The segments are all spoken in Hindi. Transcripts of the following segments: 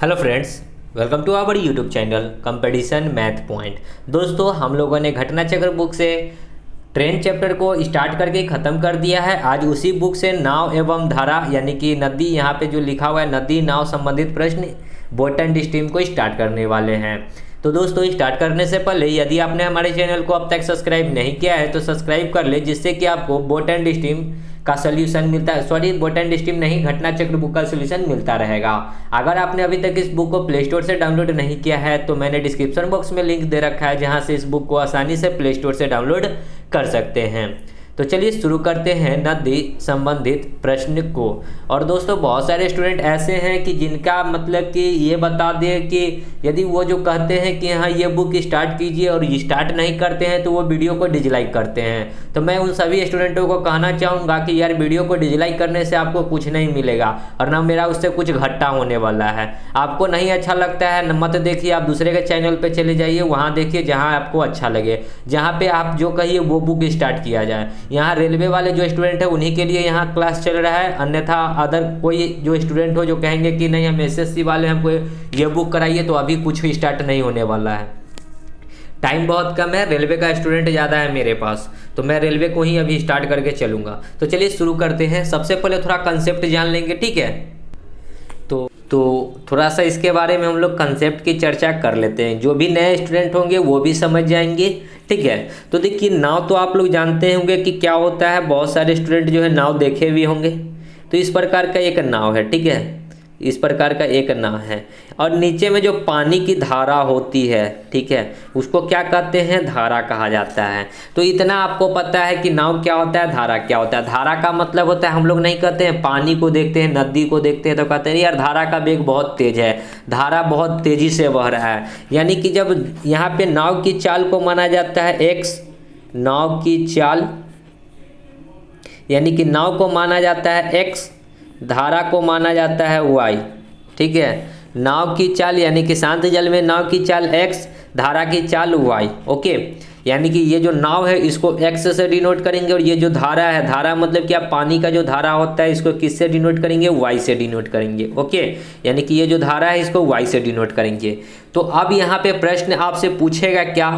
Hello friends, welcome to our YouTube channel competition math point. दोस्तों, हम लोगों ने घटना चक्र बुक से ट्रेन चैप्टर को स्टार्ट करके ख़त्म कर दिया है। आज उसी बुक से नाव एवं धारा यानी कि नदी, यहाँ पे जो लिखा हुआ है नदी नाव संबंधित प्रश्न बोट एंड स्ट्रीम को स्टार्ट करने वाले हैं। तो दोस्तों, स्टार्ट करने से पहले यदि आपने हमारे चैनल को अब तक सब्सक्राइब नहीं किया है तो सब्सक्राइब कर ले, जिससे कि आपको बोट एंड स्ट्रीम का सोल्यूशन मिलता है। सॉरी, बोट एंड स्ट्रीम नहीं, घटना चक्र बुक का सोल्यूशन मिलता रहेगा। अगर आपने अभी तक इस बुक को प्ले स्टोर से डाउनलोड नहीं किया है तो मैंने डिस्क्रिप्शन बॉक्स में लिंक दे रखा है, जहां से इस बुक को आसानी से प्ले स्टोर से डाउनलोड कर सकते हैं। तो चलिए शुरू करते हैं नदी संबंधित प्रश्न को। और दोस्तों, बहुत सारे स्टूडेंट ऐसे हैं कि जिनका मतलब कि ये बता दें कि यदि वो जो कहते हैं कि हाँ ये बुक स्टार्ट कीजिए और स्टार्ट नहीं करते हैं तो वो वीडियो को डिसलाइक करते हैं। तो मैं उन सभी स्टूडेंटों को कहना चाहूँगा कि यार, वीडियो को डिसलाइक करने से आपको कुछ नहीं मिलेगा और ना मेरा उससे कुछ घाटा होने वाला है। आपको नहीं अच्छा लगता है मत देखिए, आप दूसरे के चैनल पर चले जाइए, वहाँ देखिए जहाँ आपको अच्छा लगे, जहाँ पे आप जो कहिए वो बुक स्टार्ट किया जाए। यहाँ रेलवे वाले जो स्टूडेंट है उन्हीं के लिए यहाँ क्लास चल रहा है, अन्यथा अदर कोई जो स्टूडेंट हो जो कहेंगे कि नहीं हम एसएससी वाले हमको ये बुक कराइए, तो अभी कुछ स्टार्ट नहीं होने वाला है। टाइम बहुत कम है, रेलवे का स्टूडेंट ज़्यादा है मेरे पास, तो मैं रेलवे को ही अभी स्टार्ट करके चलूँगा। तो चलिए शुरू करते हैं। सबसे पहले थोड़ा कंसेप्ट जान लेंगे, ठीक है। तो थोड़ा सा इसके बारे में हम लोग कंसेप्ट की चर्चा कर लेते हैं, जो भी नए स्टूडेंट होंगे वो भी समझ जाएंगे, ठीक है। तो देखिए, नाव तो आप लोग जानते होंगे कि क्या होता है, बहुत सारे स्टूडेंट जो है नाव देखे भी होंगे। तो इस प्रकार का एक नाव है, ठीक है, इस प्रकार का एक नाव है और नीचे में जो पानी की धारा होती है, ठीक है, उसको क्या कहते हैं, धारा कहा जाता है। तो इतना आपको पता है कि नाव क्या होता है, धारा क्या होता है। धारा का मतलब होता है, हम लोग नहीं कहते हैं पानी को देखते हैं, नदी को देखते हैं तो कहते हैं यार धारा का वेग बहुत तेज है, धारा बहुत तेजी से बह रहा है। यानी कि जब यहाँ पे नाव की चाल को माना जाता है एक्स, नाव की चाल यानी कि नाव को माना जाता है एक्स, धारा को माना जाता है वाई, ठीक है। नाव की चाल यानी कि शांत जल में नाव की चाल एक्स, धारा की चाल वाई, ओके। यानी कि ये जो नाव है इसको एक्स से डिनोट करेंगे और ये जो धारा है, धारा मतलब क्या, पानी का जो धारा होता है इसको किससे डिनोट करेंगे, वाई से डिनोट करेंगे, ओके। यानी कि ये जो धारा है इसको वाई से डिनोट करेंगे। तो अब यहाँ पे प्रश्न आपसे पूछेगा क्या,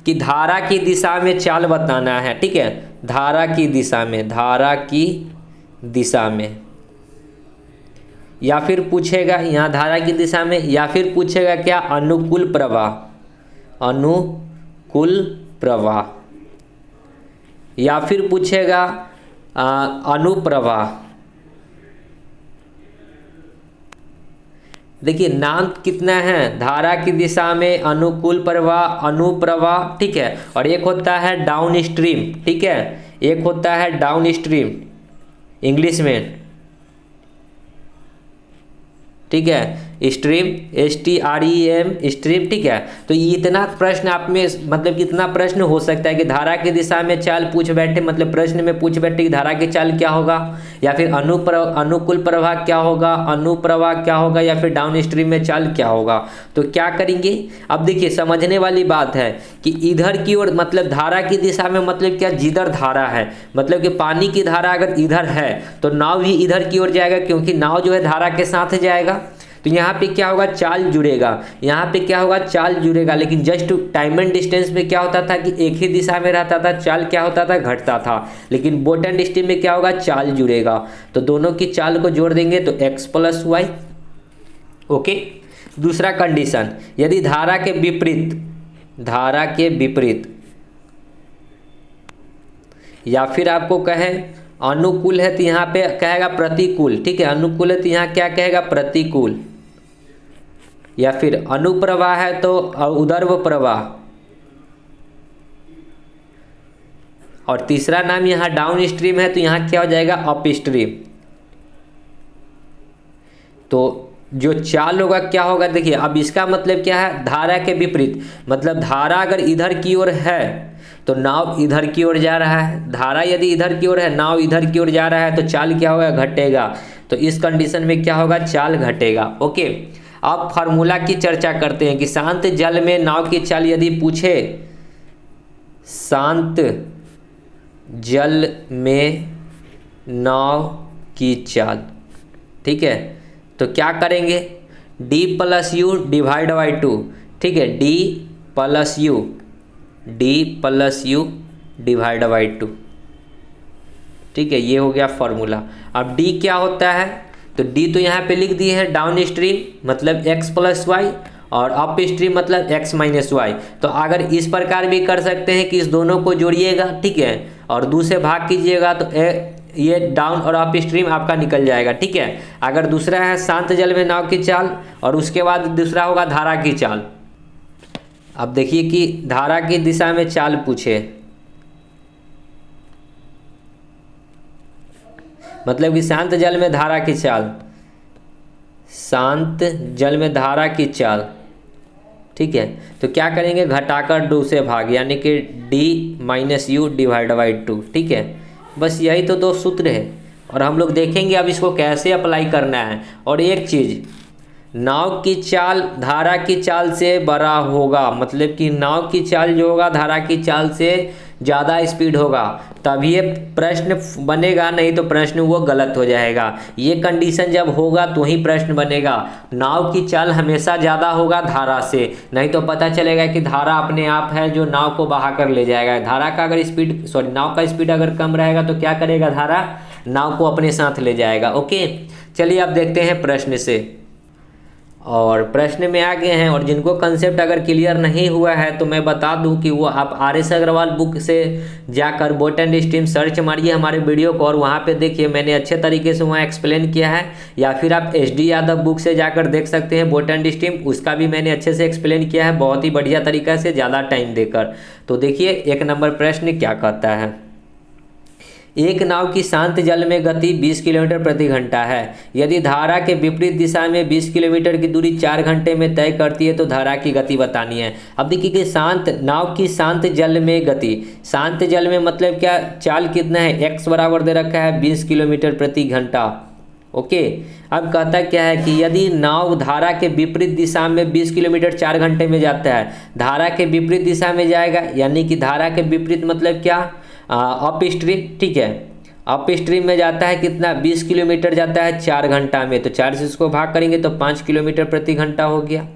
कि धारा की दिशा में चाल बताना है, ठीक है। धारा की दिशा में, धारा की दिशा में, या फिर पूछेगा यहाँ धारा की दिशा में, या फिर पूछेगा क्या, अनुकूल प्रवाह, अनुकूल प्रवाह, या फिर पूछेगा अनुप्रवाह। देखिए नाम कितना है, धारा की दिशा में, अनुकूल प्रवाह, अनुप्रवाह, ठीक है। और एक होता है डाउन स्ट्रीम, ठीक है, एक होता है डाउन स्ट्रीम इंग्लिश में, ठीक है, स्ट्रीम, STREAM स्ट्रीम, ठीक है। तो इतना प्रश्न आप में मतलब कितना प्रश्न हो सकता है कि धारा की दिशा में चाल पूछ बैठे, मतलब प्रश्न में पूछ बैठे कि धारा की चाल क्या होगा, या फिर अनुकूल प्रवाह क्या होगा, अनुप्रवाह क्या होगा, या फिर डाउन स्ट्रीम में चाल क्या होगा। तो क्या करेंगे, अब देखिए समझने वाली बात है कि इधर की ओर मतलब धारा की दिशा में मतलब क्या, जिधर धारा है, मतलब कि पानी की धारा अगर इधर है तो नाव भी इधर की ओर जाएगा, क्योंकि नाव जो है धारा के साथ जाएगा। तो यहाँ पे क्या होगा, चाल जुड़ेगा, यहाँ पे क्या होगा, चाल जुड़ेगा। लेकिन जस्ट टाइम एंड डिस्टेंस में क्या होता था कि एक ही दिशा में रहता था, चाल क्या होता था, घटता था। लेकिन बोट एंड स्ट्रीम में क्या होगा, चाल जुड़ेगा। तो दोनों की चाल को जोड़ देंगे तो x प्लस वाई, ओके। दूसरा कंडीशन, यदि धारा के विपरीत, धारा के विपरीत, या फिर आपको कहे अनुकूल है तो यहाँ पे कहेगा प्रतिकूल, ठीक है, अनुकूल है तो यहाँ क्या कहेगा, प्रतिकूल, या फिर अनुप्रवाह है तो उदर्व प्रवाह, और तीसरा नाम यहाँ डाउन स्ट्रीम है तो यहाँ क्या हो जाएगा, अप स्ट्रीम। तो जो चाल होगा क्या होगा, देखिए अब इसका मतलब क्या है, धारा के विपरीत, मतलब धारा अगर इधर की ओर है तो नाव इधर की ओर जा रहा है, धारा यदि इधर की ओर है, नाव इधर की ओर जा रहा है, तो चाल क्या होगा, घटेगा। तो इस कंडीशन में क्या होगा, चाल घटेगा, ओके। अब फार्मूला की चर्चा करते हैं कि शांत जल में नाव की चाल यदि पूछे, शांत जल में नाव की चाल, ठीक है। तो क्या करेंगे, D plus you divide by 2, ठीक है, D plus you divide by 2, ठीक है, ये हो गया फॉर्मूला। अब डी क्या होता है, तो डी तो यहाँ पे लिख दिए है डाउन स्ट्रीम मतलब x प्लस वाई, और अप स्ट्रीम मतलब x माइनस वाई। तो अगर इस प्रकार भी कर सकते हैं कि इस दोनों को जोड़िएगा, ठीक है, और 2 से भाग कीजिएगा तो ये डाउन और अप स्ट्रीम आपका निकल जाएगा, ठीक है। अगर दूसरा है शांत जल में नाव की चाल, और उसके बाद दूसरा होगा धारा की चाल। अब देखिए कि धारा की दिशा में चाल पूछे, मतलब कि शांत जल में धारा की चाल, शांत जल में धारा की चाल, ठीक है। तो क्या करेंगे, घटाकर 2 से भाग, यानी कि D minus you divide by 2, ठीक है। बस यही तो 2 सूत्र है, और हम लोग देखेंगे अब इसको कैसे अप्लाई करना है। और एक चीज़, नाव की चाल धारा की चाल से बड़ा होगा, मतलब कि नाव की चाल जो होगा धारा की चाल से ज़्यादा स्पीड होगा, तभी ये प्रश्न बनेगा, नहीं तो प्रश्न वो गलत हो जाएगा। ये कंडीशन जब होगा तो ही प्रश्न बनेगा। नाव की चाल हमेशा ज़्यादा होगा धारा से, नहीं तो पता चलेगा कि धारा अपने आप है जो नाव को बहा कर ले जाएगा। धारा का अगर स्पीड नाव का स्पीड अगर कम रहेगा तो क्या करेगा, धारा नाव को अपने साथ ले जाएगा। ओके, चलिए अब देखते हैं प्रश्न से। और प्रश्न में आ गए हैं, और जिनको कंसेप्ट अगर क्लियर नहीं हुआ है तो मैं बता दूं कि वो आप RS अग्रवाल बुक से जाकर बोट एंड स्ट्रीम सर्च मारिए हमारे वीडियो को, और वहाँ पे देखिए मैंने अच्छे तरीके से वहाँ एक्सप्लेन किया है। या फिर आप SD यादव बुक से जाकर देख सकते हैं बोट एंड स्ट्रीम, उसका भी मैंने अच्छे से एक्सप्लेन किया है, बहुत ही बढ़िया तरीका से, ज़्यादा टाइम देकर। तो देखिए 1 नंबर प्रश्न क्या कहता है। एक नाव की शांत जल में गति 20 किलोमीटर प्रति घंटा है। यदि धारा के विपरीत दिशा में 20 किलोमीटर की दूरी 4 घंटे में तय करती है तो धारा की गति बतानी है। अब देखिए कि नाव की शांत जल में गति, शांत जल में मतलब क्या, चाल कितना है, x बराबर दे रखा है 20 किलोमीटर प्रति घंटा। ओके, अब कहता क्या है कि यदि नाव धारा के विपरीत दिशा में 20 किलोमीटर 4 घंटे में जाता है, धारा के विपरीत दिशा में जाएगा, यानी कि धारा के विपरीत मतलब क्या, अप स्ट्रीम, ठीक है, अप स्ट्रीम में जाता है कितना, 20 किलोमीटर जाता है 4 घंटा में, तो 4 से इसको भाग करेंगे तो 5 किलोमीटर प्रति घंटा हो गया,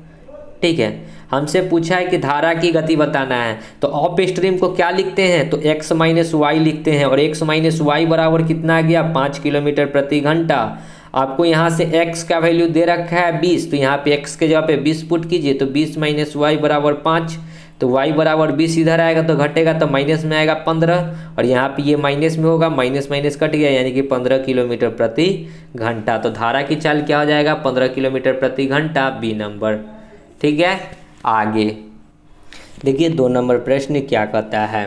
ठीक है। हमसे पूछा है कि धारा की गति बताना है, तो अप स्ट्रीम को क्या लिखते हैं, तो x माइनस वाई लिखते हैं, और x माइनस वाई बराबर कितना आ गया, 5 किलोमीटर प्रति घंटा। आपको यहाँ से x का वैल्यू दे रखा है 20, तो यहाँ पे x के जगह पे 20 पुट कीजिए, तो 20 माइनस वाई बराबर 5, तो y बराबर 20 इधर आएगा तो घटेगा तो माइनस में आएगा 15, और यहाँ पे ये माइनस में होगा, माइनस माइनस कट गया, यानी कि 15 किलोमीटर प्रति घंटा। तो धारा की चाल क्या हो जाएगा, 15 किलोमीटर प्रति घंटा, बी नंबर, ठीक है। आगे देखिए 2 नंबर प्रश्न क्या कहता है।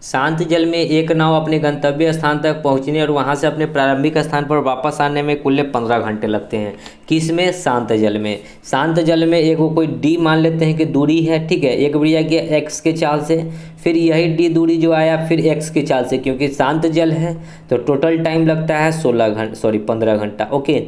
शांत जल में एक नाव अपने गंतव्य स्थान तक पहुंचने और वहां से अपने प्रारंभिक स्थान पर वापस आने में कुल 15 घंटे लगते हैं। किसमें, शांत जल में। शांत जल में एक वो कोई डी मान लेते हैं कि दूरी है, ठीक है, एक बढ़िया गया एक्स के चाल से, फिर यही डी दूरी जो आया फिर एक्स की चाल से, क्योंकि शांत जल है तो टोटल टाइम लगता है 15 घंटा। ओके,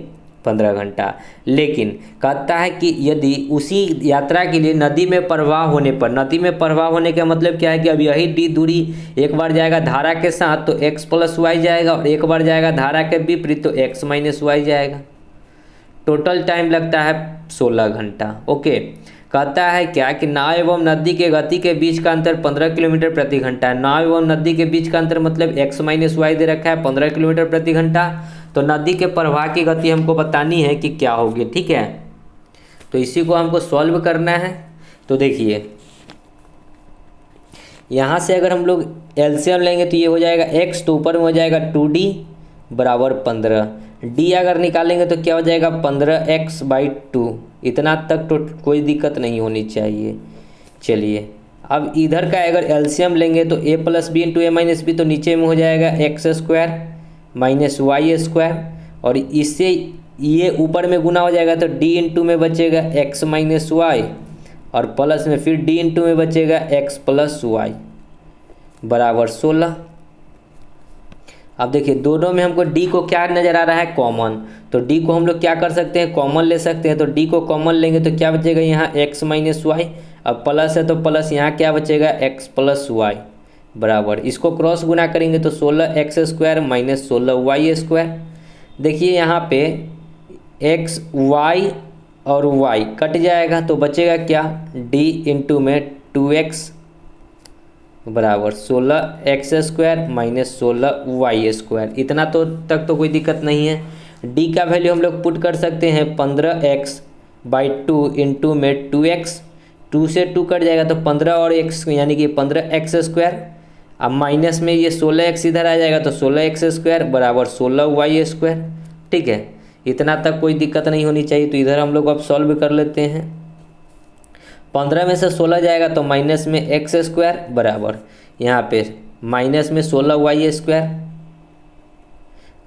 15 घंटा। लेकिन कहता है कि यदि उसी यात्रा के लिए नदी में प्रवाह होने पर, नदी में प्रवाह होने का मतलब क्या है कि अब यही डी दूरी एक बार जाएगा धारा के साथ तो x प्लस वाई जाएगा, और एक बार जाएगा धारा के विपरीत तो x माइनस वाई जाएगा। टोटल टाइम लगता है 16 घंटा। ओके, कहता है क्या कि नाव एवं नदी के गति के बीच का अंतर 15 किलोमीटर प्रति घंटा है। नाव एवं नदी के बीच का अंतर मतलब x माइनस वाई दे रखा है 15 किलोमीटर प्रति घंटा, तो नदी के प्रवाह की गति हमको बतानी है कि क्या होगी, ठीक है। तो इसी को हमको सॉल्व करना है। तो देखिए यहाँ से अगर हम लोग एलसीएम लेंगे तो ये हो जाएगा x, तो ऊपर में हो जाएगा 2d बराबर 15, d अगर निकालेंगे तो क्या हो जाएगा 15x/2। इतना तक तो कोई दिक्कत नहीं होनी चाहिए। चलिए अब इधर का अगर एलसीएम लेंगे तो a plus B into A minus B, तो नीचे में हो जाएगा x² माइनस y², और इससे ये ऊपर में गुना हो जाएगा तो d इंटू में बचेगा x माइनस वाई, और प्लस में फिर d इंटू में बचेगा x प्लस वाई बराबर 16। अब देखिए दोनों में हमको d को क्या नज़र आ रहा है, कॉमन, तो d को हम लोग क्या कर सकते हैं, कॉमन ले सकते हैं। तो d को कॉमन लेंगे तो क्या बचेगा यहाँ x माइनस वाई, अब प्लस है तो प्लस यहाँ क्या बचेगा x प्लस वाई बराबर, इसको क्रॉस गुना करेंगे तो 16x² माइनस 16y²। देखिए यहाँ पे x y और y कट जाएगा तो बचेगा क्या, d इंटू में 2x बराबर 16x² माइनस 16y²। इतना तो तक तो कोई दिक्कत नहीं है। d का वैल्यू हम लोग पुट कर सकते हैं 15x/2 इंटू में 2x, 2 से 2 कट जाएगा तो 15 और x यानी कि 15x²। अब माइनस में ये 16x इधर आ जाएगा तो 16x² बराबर 16y²। ठीक है, इतना तक कोई दिक्कत नहीं होनी चाहिए। तो इधर हम लोग अब सॉल्व कर लेते हैं। 15 में से 16 जाएगा तो माइनस में x² बराबर यहाँ पे माइनस में 16y²।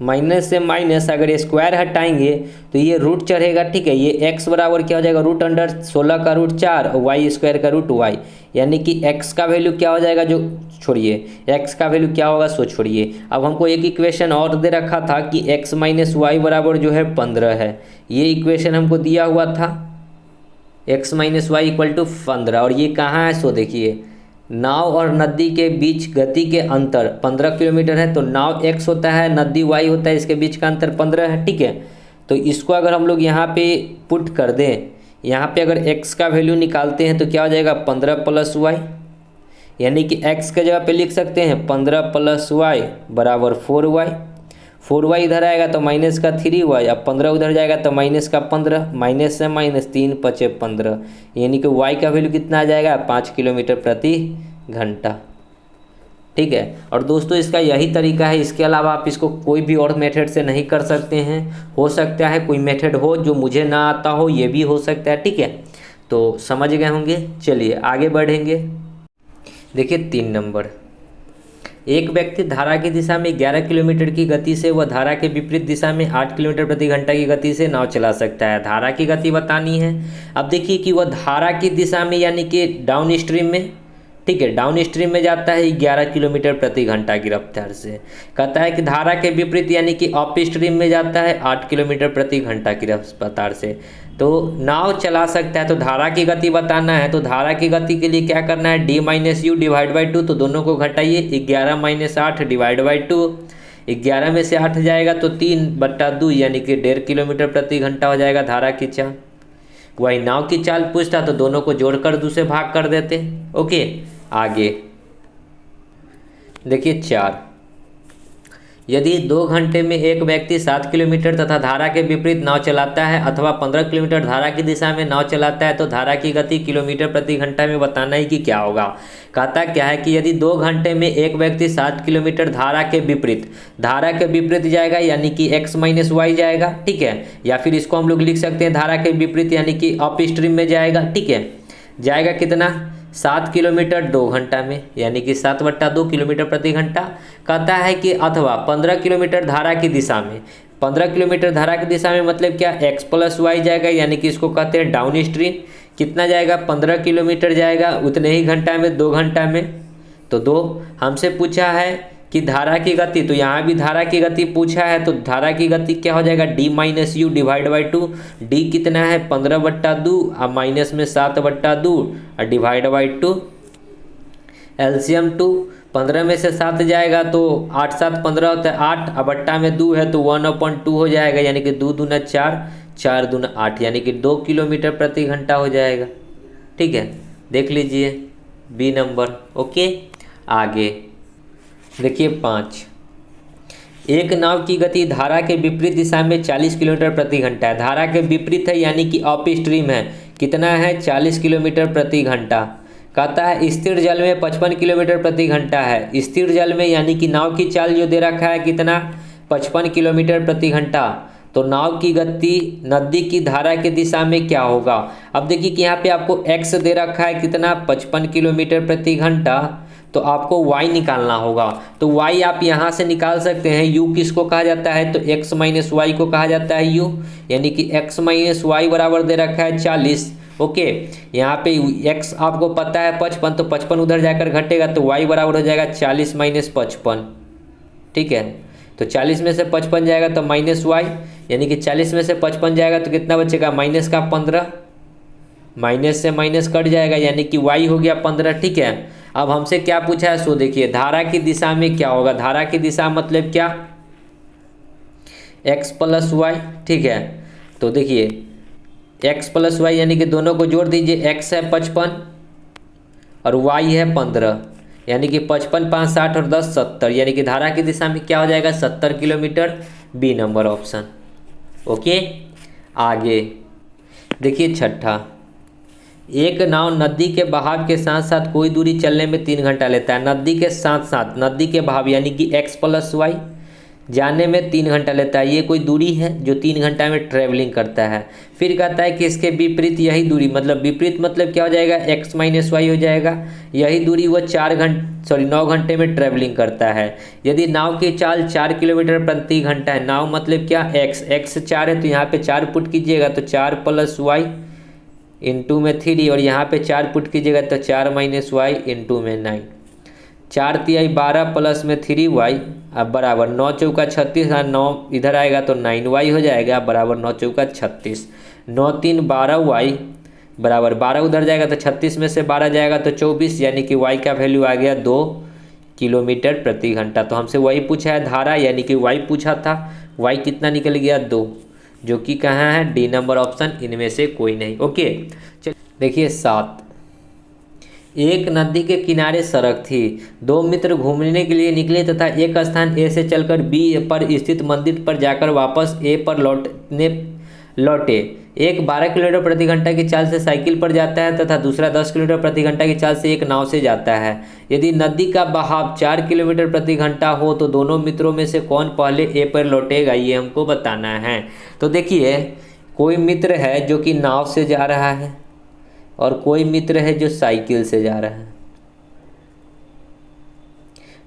माइनस से माइनस अगर स्क्वायर हटाएंगे तो ये रूट चढ़ेगा। ठीक है, ये x बराबर क्या हो जाएगा, रूट अंडर 16 का रूट 4 और y² का रूट y, यानी कि x का वैल्यू क्या हो जाएगा, जो छोड़िए x का वैल्यू क्या होगा सो छोड़िए। अब हमको एक इक्वेशन और दे रखा था कि x माइनस वाई बराबर जो है 15 है। ये इक्वेशन हमको दिया हुआ था x minus Y equal to 15, और ये कहाँ है सो देखिए, नाव और नदी के बीच गति के अंतर 15 किलोमीटर है। तो नाव x होता है, नदी y होता है, इसके बीच का अंतर 15 है। ठीक है, तो इसको अगर हम लोग यहाँ पे पुट कर दें, यहाँ पे अगर x का वैल्यू निकालते हैं तो क्या हो जाएगा 15 + y, यानी कि x के जगह पे लिख सकते हैं 15 + y बराबर 4y। 4y इधर आएगा तो माइनस का 3y, अब 15 उधर जाएगा तो माइनस का 15, माइनस से माइनस 3 × 5 = 15, यानी कि y का वैल्यू कितना आ जाएगा 5 किलोमीटर प्रति घंटा। ठीक है, और दोस्तों इसका यही तरीका है, इसके अलावा आप इसको कोई भी और मेथड से नहीं कर सकते हैं। हो सकता है कोई मेथड हो जो मुझे ना आता हो, ये भी हो सकता है। ठीक है, तो समझ गए होंगे। चलिए आगे बढ़ेंगे। देखिए 3 नंबर, एक व्यक्ति धारा की दिशा में 11 किलोमीटर की गति से व धारा के विपरीत दिशा में 8 किलोमीटर प्रति घंटा की गति से नाव चला सकता है। धारा की गति बतानी है। अब देखिए कि वह धारा की दिशा में यानी कि डाउन स्ट्रीम में, ठीक है, डाउन स्ट्रीम में जाता है 11 किलोमीटर प्रति घंटा की रफ्तार से। कहता है कि धारा के विपरीत यानी कि अप स्ट्रीम में जाता है 8 किलोमीटर प्रति घंटा की रफ्तार से। तो नाव चला सकता है, तो धारा की गति बताना है। तो धारा की गति के लिए क्या करना है, d - u / 2, तो दोनों को घटाइए, 11 - 8 / 2, 11 में से 8 जाएगा तो 3/2 यानी कि 1.5 किलोमीटर प्रति घंटा हो जाएगा धारा की चाल। वही नाव की चाल पूछता तो दोनों को जोड़कर 2 से भाग कर देते। ओके, आगे देखिए 4, यदि 2 घंटे में एक व्यक्ति 7 किलोमीटर तथा धारा के विपरीत नाव चलाता है अथवा 15 किलोमीटर धारा की दिशा में नाव चलाता है तो धारा की गति किलोमीटर प्रति घंटा में बताना है कि क्या होगा। कहता क्या है कि यदि 2 घंटे में एक व्यक्ति 7 किलोमीटर धारा के विपरीत जाएगा यानी कि x माइनस वाई जाएगा। ठीक है, या फिर इसको हम लोग लिख सकते हैं धारा के विपरीत यानी कि अप स्ट्रीम में जाएगा। ठीक है, जाएगा कितना 7 किलोमीटर 2 घंटा में यानी कि 7/2 किलोमीटर प्रति घंटा। कहता है कि अथवा 15 किलोमीटर धारा की दिशा में, 15 किलोमीटर धारा की दिशा में मतलब क्या x + y जाएगा यानी कि इसको कहते हैं डाउन स्ट्रीम। कितना जाएगा 15 किलोमीटर जाएगा उतने ही घंटा में, 2 घंटा में। तो 2 हमसे पूछा है कि धारा की गति, तो यहाँ भी धारा की गति पूछा है। तो धारा की गति क्या हो जाएगा d - u / 2, d कितना है 15/2 और माइनस में 7/2 और / 2, एलसीएम 2, 15 में से 7 जाएगा तो 8 × 7 = 15 होता है, 8 और बट्टा में 2 है तो 1/2 हो जाएगा यानी कि 2 दूना 4, 4 दूना 8 यानी कि 2 किलोमीटर प्रति घंटा हो जाएगा। ठीक है, देख लीजिए बी नंबर। ओके, आगे देखिए 5, एक नाव की गति धारा के विपरीत दिशा में 40 किलोमीटर प्रति घंटा है। धारा के विपरीत है यानी कि अप स्ट्रीम है, कितना है 40 किलोमीटर प्रति घंटा। कहता है स्थिर जल में 55 किलोमीटर प्रति घंटा है। स्थिर जल में यानी कि नाव की चाल जो दे रखा है कितना 55 किलोमीटर प्रति घंटा। तो नाव की गति नदी की धारा की दिशा में क्या होगा। अब देखिए कि यहाँ पे आपको x दे रखा है कितना 55 किलोमीटर प्रति घंटा, तो आपको y निकालना होगा। तो y आप यहाँ से निकाल सकते हैं। u किसको कहा जाता है, तो x - y को कहा जाता है u, यानी कि x - y बराबर दे रखा है 40। ओके, यहाँ पे x आपको पता है 55, तो 55 उधर जाकर घटेगा तो y बराबर हो जाएगा 40 - 55। ठीक है, तो 40 में से 55 जाएगा तो -y, यानी कि 40 में से 55 जाएगा तो कितना बचेगा -15, माइनस से माइनस कट जाएगा यानी कि y हो गया 15। ठीक है, अब हमसे क्या पूछा है सो देखिए, धारा की दिशा में क्या होगा। धारा की दिशा मतलब क्या x + y। ठीक है, तो देखिए x प्लस वाई यानी कि दोनों को जोड़ दीजिए। x है 55 और y है 15, यानी कि 55 5 60 और 10 70, यानी कि धारा की दिशा में क्या हो जाएगा 70 kilometre, B number option. Okay, आगे देखिए छठा, एक नाव नदी के बहाव के साथ साथ कोई दूरी चलने में 3 घंटा लेता है। नदी के साथ साथ, नदी के बहाव यानी कि x प्लस वाई जाने में 3 घंटा लेता है, ये कोई दूरी है जो 3 घंटा में ट्रैवलिंग करता है। फिर कहता है कि इसके विपरीत यही दूरी, मतलब विपरीत मतलब क्या हो जाएगा x माइनस वाई हो जाएगा, यही दूरी वो 9 घंटे में ट्रैवलिंग करता है। यदि नाव की चाल 4 किलोमीटर प्रति घंटा है, नाव मतलब क्या x 4 है तो यहाँ पे 4 पुट कीजिएगा तो 4 प्लस वाई इंटू में 3, और यहाँ पे 4 पुट कीजिएगा तो 4 माइनस वाई इंटू में 9, 4 तिहाई 12 प्लस में 3 वाई अब बराबर 9 चौका 36, 9 इधर आएगा तो 9 वाई हो जाएगा बराबर 9 चौका 36, 9 3 12 वाई बराबर 12 उधर जाएगा तो 36 में से 12 जाएगा तो 24, यानी कि वाई का वैल्यू आ गया 2 किलोमीटर प्रति घंटा। तो हमसे वही पूछा है धारा, यानी कि वाई पूछा था, वाई कितना निकल गया 2, जो कि कहाँ है डी नंबर ऑप्शन, इनमें से कोई नहीं। ओके, चलिए देखिए 7, एक नदी के किनारे सड़क थी, 2 मित्र घूमने के लिए निकले तथा एक स्थान ए से चलकर बी पर स्थित मंदिर पर जाकर वापस ए पर लौटे। एक 12 किलोमीटर प्रति घंटा की चाल से साइकिल पर जाता है तथा दूसरा 10 किलोमीटर प्रति घंटा की चाल से एक नाव से जाता है। यदि नदी का बहाव 4 किलोमीटर प्रति घंटा हो तो दोनों मित्रों में से कौन पहले ए पर लौटेगा, ये हमको बताना है। तो देखिए, कोई मित्र है जो कि नाव से जा रहा है और कोई मित्र है जो साइकिल से जा रहा है,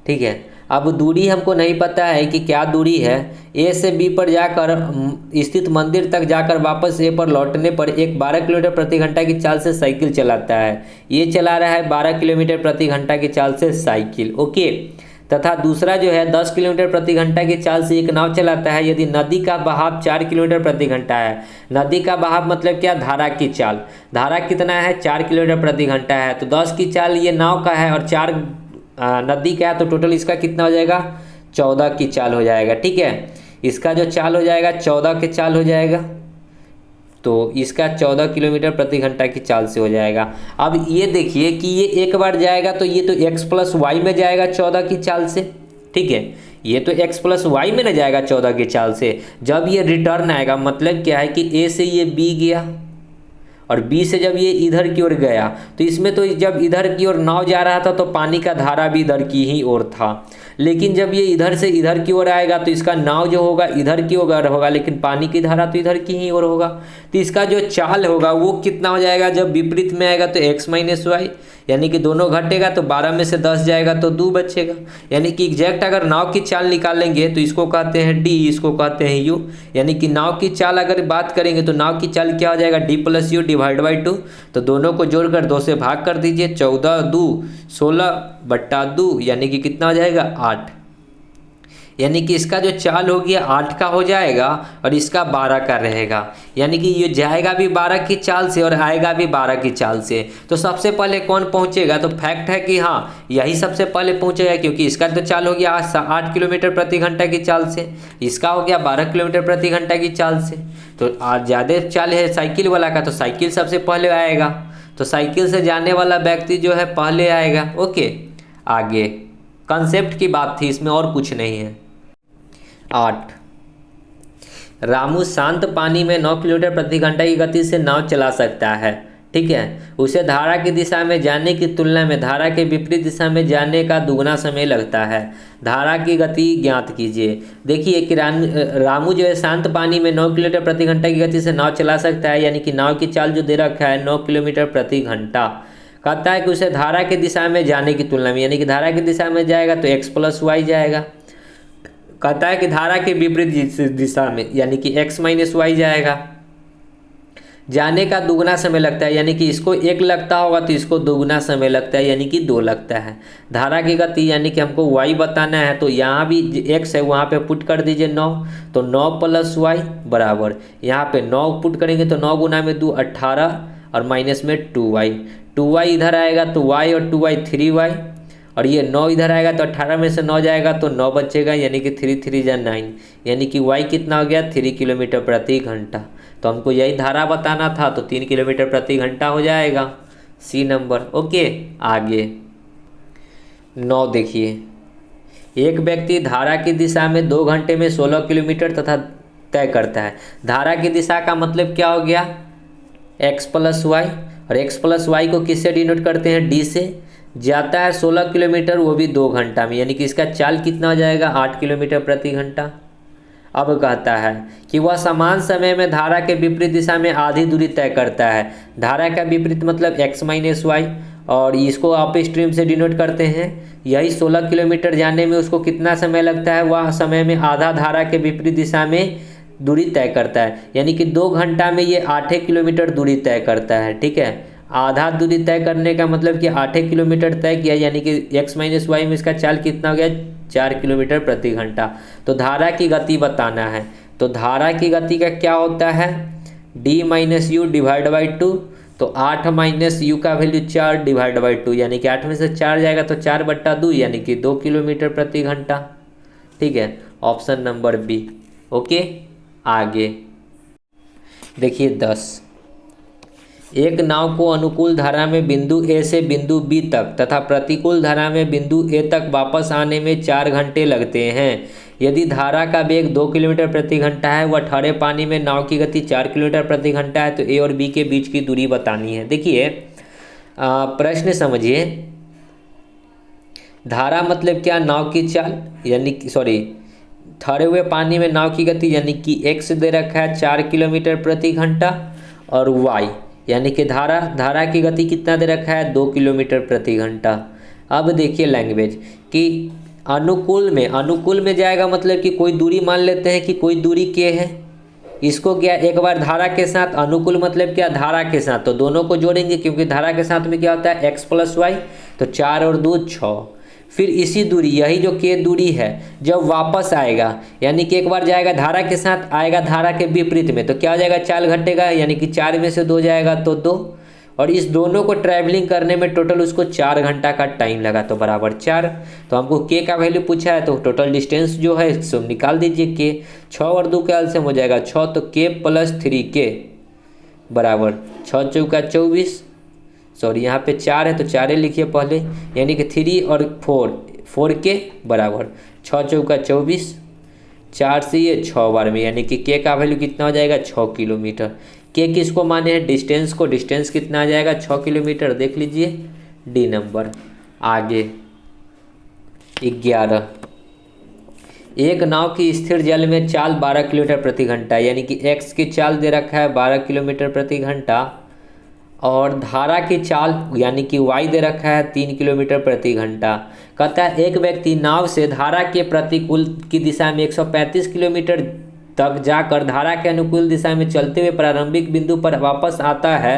ठीक है। अब दूरी हमको नहीं पता है कि क्या दूरी है, ए से बी पर जाकर स्थित मंदिर तक जाकर वापस ए पर लौटने पर एक 12 किलोमीटर प्रति घंटा की चाल से साइकिल चलाता है, ये चला रहा है 12 किलोमीटर प्रति घंटा की चाल से साइकिल। ओके, तथा दूसरा जो है 10 किलोमीटर प्रति घंटा की चाल से एक नाव चलाता है। यदि नदी का बहाव 4 किलोमीटर प्रति घंटा है, नदी का बहाव मतलब क्या, धारा की चाल, धारा कितना है 4 किलोमीटर प्रति घंटा है, तो 10 की चाल ये नाव का है और 4 नदी का है, तो टोटल इसका कितना हो जाएगा 14 की चाल हो जाएगा, ठीक है। इसका जो चाल हो जाएगा 14 के चाल हो जाएगा, तो इसका 14 किलोमीटर प्रति घंटा की चाल से हो जाएगा। अब ये देखिए कि ये एक बार जाएगा तो ये तो x प्लस वाई में जाएगा 14 की चाल से, ठीक है, ये तो x प्लस वाई में न जाएगा 14 की चाल से। जब ये रिटर्न आएगा मतलब क्या है कि a से ये b गया और b से जब ये इधर की ओर गया, तो इसमें तो जब इधर की ओर नाव जा रहा था तो पानी का धारा भी इधर की ही ओर था, लेकिन जब ये इधर से इधर की ओर आएगा तो इसका नाव जो होगा इधर की ओर होगा, लेकिन पानी की धारा तो इधर की ही ओर होगा। तो इसका जो चाल होगा वो कितना हो जाएगा, जब विपरीत में आएगा तो x माइनस वाई, यानी कि दोनों घटेगा तो 12 में से 10 जाएगा तो 2 बचेगा। यानी कि एग्जैक्ट अगर नाव की चाल निकालेंगे तो इसको कहते हैं डी, इसको कहते हैं यू, यानी कि नाव की चाल अगर बात करेंगे तो नाव की चाल क्या हो जाएगा D plus you divide by 2, तो दोनों को जोड़कर 2 से भाग कर दीजिए, 14 2 16 बट्टा 2, यानी कि कितना हो जाएगा 8, यानी कि इसका जो चाल हो गया 8 का हो जाएगा और इसका 12 का रहेगा, यानी कि ये जाएगा भी 12 की चाल से और आएगा भी 12 की चाल से। तो सबसे पहले कौन पहुंचेगा, तो फैक्ट है कि हाँ यही सबसे पहले पहुंचेगा, क्योंकि इसका तो चाल हो गया 8 किलोमीटर प्रति घंटा की चाल से, इसका हो गया 12 किलोमीटर प्रति घंटा की चाल से। तो आज ज़्यादा चाल है साइकिल वाला का, तो साइकिल सबसे पहले आएगा, तो साइकिल से जाने वाला व्यक्ति जो है पहले आएगा। ओके, आगे कंसेप्ट की बात थी, इसमें और कुछ नहीं है। 8, रामू शांत पानी में 9 किलोमीटर प्रति घंटा की गति से नाव चला सकता है, ठीक है। उसे धारा की दिशा में जाने की तुलना में धारा के विपरीत दिशा में जाने का दुगना समय लगता है। धारा की गति ज्ञात कीजिए। देखिए कि रामू जो है शांत पानी में 9 किलोमीटर प्रति घंटा की गति से नाव चला सकता है, यानी कि नाव की चाल जो दे रखा है 9 किलोमीटर प्रति घंटा। कहता है कि उसे धारा की दिशा में जाने की तुलना में, यानी कि धारा की दिशा में जाएगा तो x प्लस वाई जाएगा। कहता है कि धारा के विपरीत दिशा में, यानी कि x माइनस वाई जाएगा। जाने का दुगना समय लगता है, यानी कि इसको 1 लगता होगा तो इसको दुगना समय लगता है, यानी कि 2 लगता है। धारा की गति यानी कि हमको y बताना है, तो यहाँ भी x है वहाँ पे पुट कर दीजिए 9, तो 9 प्लस वाई बराबर यहाँ पे 9 पुट करेंगे तो 9 गुना में 2 18 और माइनस में 2y, 2y इधर आएगा तो y और 2y 3y, और ये 9 इधर आएगा तो 18 में से 9 जाएगा तो 9 बचेगा, यानी कि 3 3 जा 9, यानी कि y कितना हो गया 3 किलोमीटर प्रति घंटा। तो हमको यही धारा बताना था, तो 3 किलोमीटर प्रति घंटा हो जाएगा सी नंबर। ओके, आगे 9 देखिए, एक व्यक्ति धारा की दिशा में 2 घंटे में 16 किलोमीटर तथा तय करता है। धारा की दिशा का मतलब क्या हो गया, x प्लस वाई, और x प्लस वाई को किससे डिनोट करते हैं, d से। जाता है 16 किलोमीटर, वो भी 2 घंटा में, यानी कि इसका चाल कितना हो जाएगा, 8 किलोमीटर प्रति घंटा। अब कहता है कि वह समान समय में धारा के विपरीत दिशा में आधी दूरी तय करता है। धारा का विपरीत मतलब x माइनस वाई, और इसको अप स्ट्रीम से डिनोट करते हैं। यही 16 किलोमीटर जाने में उसको कितना समय लगता है, वह समय में आधा धारा के विपरीत दिशा में दूरी तय करता है, यानी कि 2 घंटा में ये 8 किलोमीटर दूरी तय करता है। ठीक है, आधा दूरी तय करने का मतलब कि 8 किलोमीटर तय किया, यानी कि x माइनस वाई में इसका चाल कितना हो गया, 4 किलोमीटर प्रति घंटा। तो धारा की गति बताना है, तो धारा की गति का क्या होता है, d minus you divide by 2। तो 8 माइनस यू का वैल्यू 4 डिवाइड बाई 2, यानी कि 8 में से 4 जाएगा तो 4/2, यानी कि 2 किलोमीटर प्रति घंटा। ठीक है, ऑप्शन नंबर बी। ओके, आगे देखिए 10, एक नाव को अनुकूल धारा में बिंदु ए से बिंदु बी तक तथा प्रतिकूल धारा में बिंदु ए तक वापस आने में 4 घंटे लगते हैं। यदि धारा का वेग 2 किलोमीटर प्रति घंटा है व ठंडे पानी में नाव की गति 4 किलोमीटर प्रति घंटा है, तो ए और बी के बीच की दूरी बतानी है। देखिए प्रश्न समझिए, धारा मतलब क्या, नाव की चाल, यानी कि ठहरे हुए पानी में नाव की गति, यानी कि x दे रखा है 4 किलोमीटर प्रति घंटा, और y यानी कि धारा की गति कितना दे रखा है, 2 किलोमीटर प्रति घंटा। अब देखिए लैंग्वेज कि अनुकूल में जाएगा, मतलब कि कोई दूरी मान लेते हैं कि कोई दूरी के है, इसको क्या एक बार धारा के साथ, अनुकूल मतलब क्या, धारा के साथ, तो दोनों को जोड़ेंगे क्योंकि धारा के साथ में क्या होता है, x प्लस वाई, तो 4 और 2 6। फिर इसी दूरी, यही जो के दूरी है, जब वापस आएगा, यानी कि एक बार जाएगा धारा के साथ, आएगा धारा के विपरीत में, तो क्या हो जाएगा, 4 घटेगा, यानी कि 4 में से 2 जाएगा तो 2, और इस दोनों को ट्रैवलिंग करने में टोटल उसको 4 घंटा का टाइम लगा, तो बराबर 4। तो हमको के का वैल्यू पूछा है, तो टोटल डिस्टेंस जो है इसको निकाल दीजिए, के 6 और 2 के एलसीएम हो जाएगा 6, तो के प्लस 3 बराबर 6 चौका 24, सॉरी यहाँ पे 4 है तो 4 लिखिए पहले, यानी कि 3 और 4 के बराबर 6 चौका 24, 4 से ये 6 बार में, यानी कि के का वैल्यू कितना हो जाएगा, 6 किलोमीटर। के किसको माने हैं, डिस्टेंस को, डिस्टेंस कितना आ जाएगा, 6 किलोमीटर, देख लीजिए डी नंबर। आगे 11, एक नाव की स्थिर जल में चाल 12 किलोमीटर प्रति घंटा, यानी कि x की चाल दे रखा है 12 किलोमीटर प्रति घंटा, और धारा की चाल यानी कि y दे रखा है 3 किलोमीटर प्रति घंटा। कहता है एक व्यक्ति नाव से धारा के प्रतिकूल की दिशा में 135 किलोमीटर तक जाकर धारा के अनुकूल दिशा में चलते हुए प्रारंभिक बिंदु पर वापस आता है।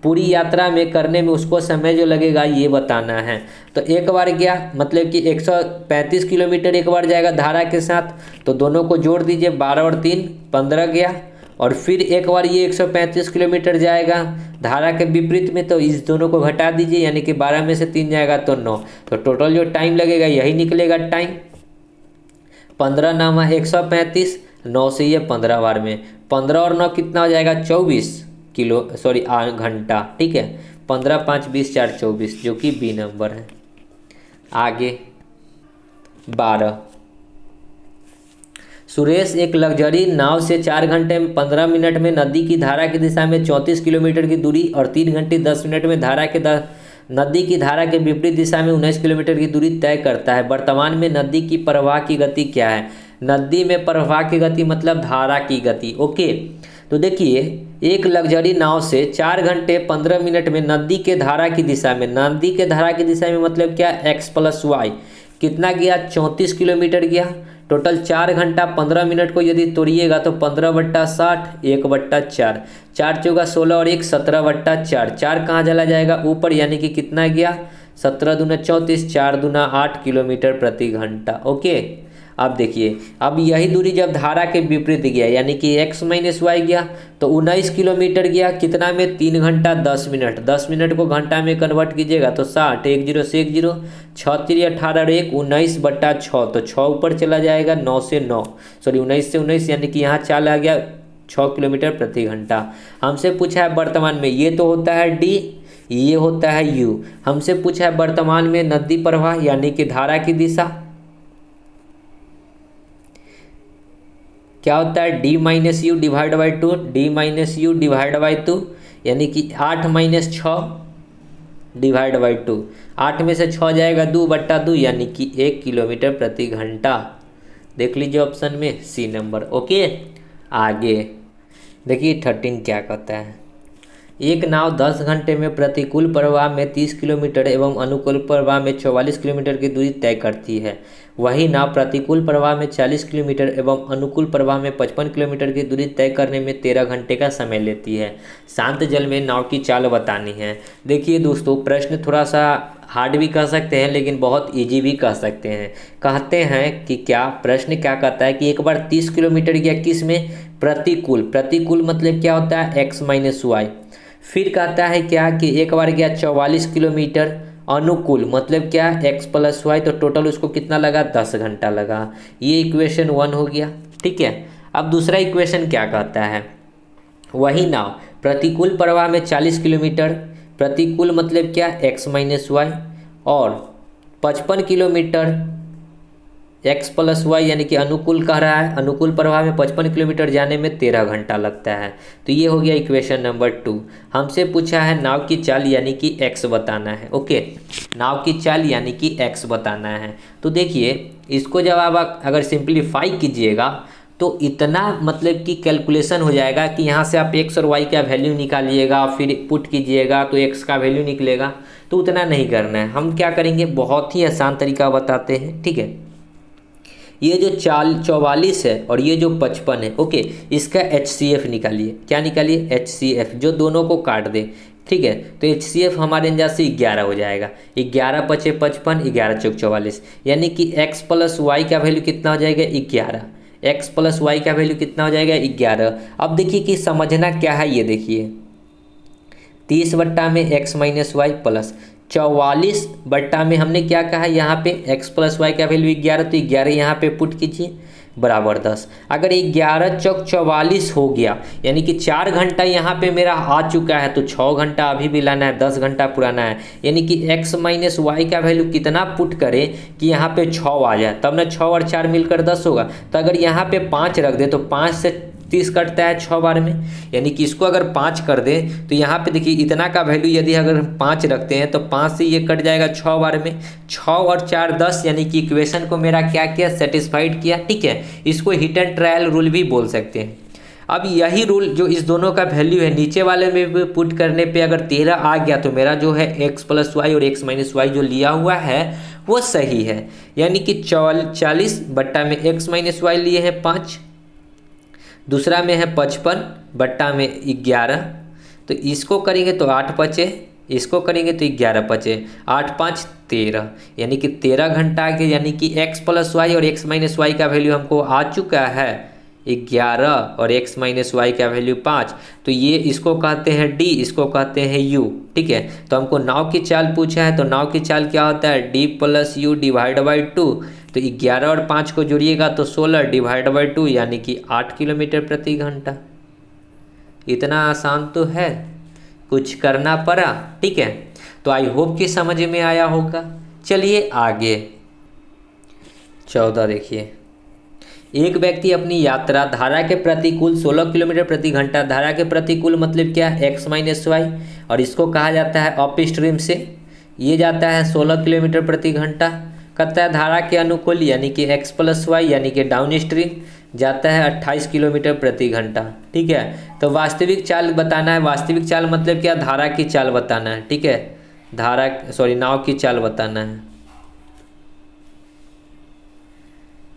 पूरी यात्रा में करने में उसको समय जो लगेगा ये बताना है। तो एक बार गया, मतलब कि 135 किलोमीटर एक बार जाएगा धारा के साथ, तो दोनों को जोड़ दीजिए, 12 और 3 15 गया, और फिर एक बार ये 135 किलोमीटर जाएगा धारा के विपरीत में, तो इस दोनों को घटा दीजिए, यानी कि 12 में से 3 जाएगा तो 9, तो टोटल जो टाइम लगेगा यही निकलेगा टाइम। 15 नामा 135, 9 से ये 15 बार में, 15 और 9 कितना हो जाएगा, 24 घंटा। ठीक है, 15 5 20 4 24, जो कि बी नंबर है। आगे 12, सुरेश एक लग्जरी नाव से 4 घंटे 15 मिनट में नदी की धारा की दिशा में 34 किलोमीटर की दूरी और 3 घंटे 10 मिनट में नदी की धारा के विपरीत दिशा में 19 किलोमीटर की दूरी तय करता है। वर्तमान में नदी की प्रवाह की गति क्या है। नदी में प्रवाह की गति मतलब धारा की गति। ओके, तो देखिए एक लग्जरी नाव से 4 घंटे 15 मिनट में नदी के धारा की दिशा में, नदी के धारा की दिशा में मतलब क्या, x प्लस वाई कितना गया, 34 किलोमीटर गया। टोटल 4 घंटा 15 मिनट को यदि तोड़िएगा तो 15/60 1/4, 4 चौका 16 और 1 17/4, 4 कहाँ चला जाएगा ऊपर, यानी कि कितना गया 17 दूना 34, 4 दूना 8 किलोमीटर प्रति घंटा। ओके, अब देखिए अब यही दूरी जब धारा के विपरीत गया यानी कि x माइनस वाई गया तो 19 किलोमीटर गया, कितना में 3 घंटा 10 मिनट, 10 मिनट को घंटा में कन्वर्ट कीजिएगा तो 60, 1 0 से 1 0, 6 3 18 1 19/6, तो 6 ऊपर चला जाएगा 9 से 9 19 से 19, यानी कि यहाँ चाल आ गया किलोमीटर प्रति घंटा। हमसे पूछा है वर्तमान में, ये तो होता है डी, ये होता है यू। हमसे पूछा है वर्तमान में नदी प्रवाह यानी कि धारा की दिशा, क्या होता है D minus you divide by two, D minus you divide by two, यानी कि 8 माइनस 6 डिवाइड बाई 2। 8 में से 6 जाएगा 2/2 यानी कि 1 किलोमीटर प्रति घंटा। देख लीजिए ऑप्शन में सी नंबर। ओके, आगे देखिए 13 क्या कहता है। एक नाव 10 घंटे में प्रतिकूल प्रवाह में 30 किलोमीटर एवं अनुकूल प्रवाह में 44 किलोमीटर की दूरी तय करती है। वही नाव प्रतिकूल प्रवाह में 40 किलोमीटर एवं अनुकूल प्रवाह में 55 किलोमीटर की दूरी तय करने में 13 घंटे का समय लेती है। शांत जल में नाव की चाल बतानी है। देखिए दोस्तों, प्रश्न थोड़ा सा हार्ड भी कह सकते हैं लेकिन बहुत इजी भी कह सकते हैं। कहते हैं कि क्या, प्रश्न क्या कहता है कि एक बार 30 किलोमीटर गया किस में, प्रतिकूल। प्रतिकूल मतलब क्या होता है एक्स माइनस वाई। फिर कहता है क्या कि एक बार गया 44 किलोमीटर अनुकूल, मतलब क्या एक्स प्लस वाई, तो टोटल उसको कितना लगा 10 घंटा लगा। ये इक्वेशन 1 हो गया। ठीक है, अब दूसरा इक्वेशन क्या कहता है, वही नाव प्रतिकूल प्रवाह में 40 किलोमीटर, प्रतिकूल मतलब क्या एक्स माइनस वाई, और 55 किलोमीटर एक्स प्लस वाई यानी कि अनुकूल कह रहा है, अनुकूल प्रवाह में 55 किलोमीटर जाने में 13 घंटा लगता है। तो ये हो गया इक्वेशन नंबर 2। हमसे पूछा है नाव की चाल यानी कि एक्स बताना है। ओके, नाव की चाल यानी कि एक्स बताना है। तो देखिए इसको जब आप अगर सिंप्लीफाई कीजिएगा तो इतना मतलब कि कैलकुलेशन हो जाएगा कि यहाँ से आप एक्स और वाई का वैल्यू निकालिएगा, फिर पुट कीजिएगा तो एक्स का वैल्यू निकलेगा। तो उतना नहीं करना है, हम क्या करेंगे, बहुत ही आसान तरीका बताते हैं। ठीक है, ये जो 44 है और ये जो 55 है, ओके, इसका HCF निकालिए। क्या निकालिए, HCF, जो दोनों को काट दे। ठीक है, तो HCF हमारे अंदाज से 11 हो जाएगा। 11 पचे 55, 11 चौक 44, यानी कि x प्लस वाई का वैल्यू कितना हो जाएगा 11। x प्लस वाई का वैल्यू कितना हो जाएगा 11। अब देखिए कि समझना क्या है, ये देखिए 30 बट्टा में x माइनस वाई प्लस 44 बट्टा में हमने क्या कहा, यहाँ पे x प्लस वाई का वैल्यू 11, तो 11 यहाँ पे पुट कीजिए बराबर 10। अगर 11 चौक 44 हो गया यानी कि 4 घंटा यहाँ पे मेरा आ चुका है, तो 6 घंटा अभी भी लाना है, 10 घंटा पुराना है। यानी कि x माइनस वाई का वैल्यू कितना पुट करें कि यहाँ पे 6 आ जाए, तब ना 6 और 4 मिलकर 10 होगा। तो अगर यहाँ पे 5 रख दे तो 5 से 30 कटता है 6 बार में, यानी कि इसको अगर 5 कर दें तो यहाँ पे देखिए इतना का वैल्यू यदि अगर 5 रखते हैं तो 5 से ये कट जाएगा 6 बार में। 6 और 4 10, यानी कि इक्वेशन को मेरा क्या किया, सेटिस्फाइड किया। ठीक है, इसको हिट एंड ट्रायल रूल भी बोल सकते हैं। अब यही रूल जो इस दोनों का वैल्यू है नीचे वाले में भी पुट करने पे अगर 13 आ गया तो मेरा जो है x प्लस वाई और x माइनस वाई जो लिया हुआ है वो सही है। यानी कि 40 बट्टा में x माइनस वाई लिए हैं 5, दूसरा में है 55 बट्टा में 11, तो इसको करेंगे तो 8 बचे, इसको करेंगे तो 11 बचे, 8 5 13, यानी कि 13 घंटा के, यानी कि x प्लस वाई और x माइनस वाई का वैल्यू हमको आ चुका है 11 और x माइनस वाई का वैल्यू 5। तो ये इसको कहते हैं d, इसको कहते हैं u। ठीक है, तो हमको नाव की चाल पूछा है, तो नाव की चाल क्या होता है d plus you divide by 2। तो 11 और 5 को जोड़िएगा तो 16 डिवाइड बाई 2, यानी कि 8 किलोमीटर प्रति घंटा। इतना आसान तो है, कुछ करना पड़ा। ठीक है, तो आई होप कि समझ में आया होगा। चलिए आगे 14 देखिए। एक व्यक्ति अपनी यात्रा धारा के प्रतिकूल 16 किलोमीटर प्रति घंटा, धारा के प्रतिकूल मतलब क्या है x माइनस वाई, और इसको कहा जाता है अप स्ट्रीम से, ये जाता है 16 किलोमीटर प्रति घंटा। कहता है धारा के अनुकूल यानी कि x प्लस वाई यानी कि डाउन स्ट्रीम जाता है 28 किलोमीटर प्रति घंटा। ठीक है, तो वास्तविक चाल बताना है। वास्तविक चाल मतलब क्या, धारा की चाल बताना है। ठीक है, नाव की चाल बताना है।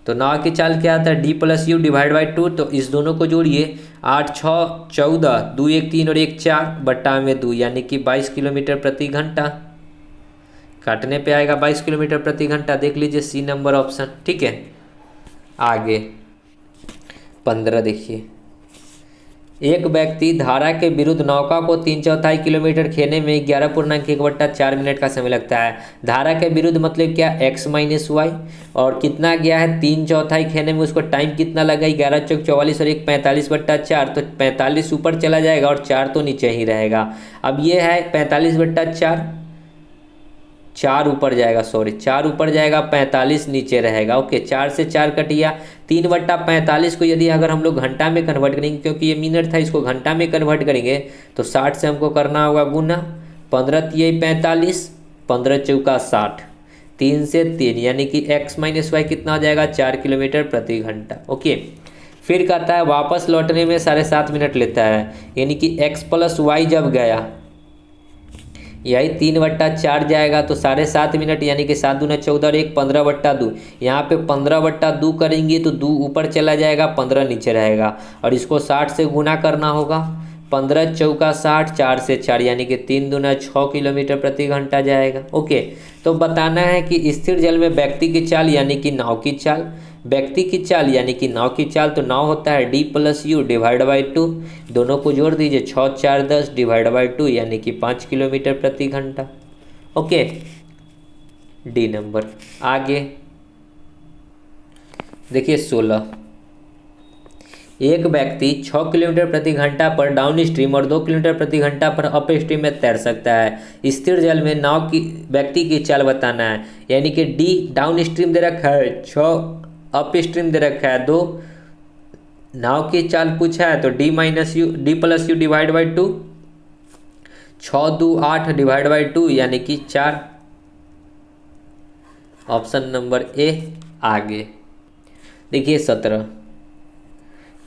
तो नाव की चाल क्या आता है d plus you divide by 2, तो इस दोनों को जोड़िए 8 6 14, 2 1 3 और 1 4 बट्टा में 2, यानी कि 22 किलोमीटर प्रति घंटा। काटने पे आएगा 22 किलोमीटर प्रति घंटा। देख लीजिए सी नंबर ऑप्शन। ठीक है, आगे 15 देखिए। एक व्यक्ति धारा के विरुद्ध नौका को 3/4 किलोमीटर खेने में 11.1/4 मिनट का समय लगता है। धारा के विरुद्ध मतलब क्या, x माइनस वाई, और कितना गया है 3/4 खेने में, उसको टाइम कितना लगा, 11 चौक 44 और 1 45/4, तो 45 ऊपर चला जाएगा और 4 तो नीचे ही रहेगा। अब ये है 45/4, 4 ऊपर जाएगा, सॉरी 4 ऊपर जाएगा, 45 नीचे रहेगा। ओके, 4 से 4 कट गया। 3/45 को यदि अगर हम लोग घंटा में कन्वर्ट करेंगे, क्योंकि ये मिनट था, इसको घंटा में कन्वर्ट करेंगे तो 60 से हमको करना होगा गुना, 15 तिये 45, 15 चौका 60, 3 से 3 यानी कि x माइनस वाई कितना हो जाएगा, 4 किलोमीटर प्रति घंटा। ओके, फिर कहता है वापस लौटने में 7.5 मिनट लेता है, यानी कि x प्लस वाई जब गया यही 3/4 जाएगा तो 7.5 मिनट, यानी कि 7 दूना 14 और 1 15/2। यहाँ पे 15/2 करेंगे तो 2 ऊपर चला जाएगा, 15 नीचे रहेगा, और इसको 60 से गुना करना होगा, 15 चौका 60, 4 से 4 यानी कि 3 दूना 6 किलोमीटर प्रति घंटा जाएगा। ओके, तो बताना है कि स्थिर जल में व्यक्ति की चाल यानी कि नाव की चाल, व्यक्ति की चाल यानी कि नाव की चाल, तो नाव होता है d plus you divide by 2, दोनों को जोड़ दीजिए, 6 4 10 डिवाइड बाई 2 यानी कि 5 किलोमीटर प्रति घंटा। Okay, D number. आगे देखिए 16, एक व्यक्ति 6 किलोमीटर प्रति घंटा पर डाउन स्ट्रीम और 2 किलोमीटर प्रति घंटा पर अप स्ट्रीम में तैर सकता है। स्थिर जल में नाव की व्यक्ति की चाल बताना है, यानी कि डी डाउन स्ट्रीम दे रखा है, 6 अप स्ट्रीम दे रखा है, 2 नाव की चाल पूछा है, तो D plus you divide by 2, 6 2 8 divide by 2 यानी कि 4, ऑप्शन नंबर ए। आगे देखिए 17,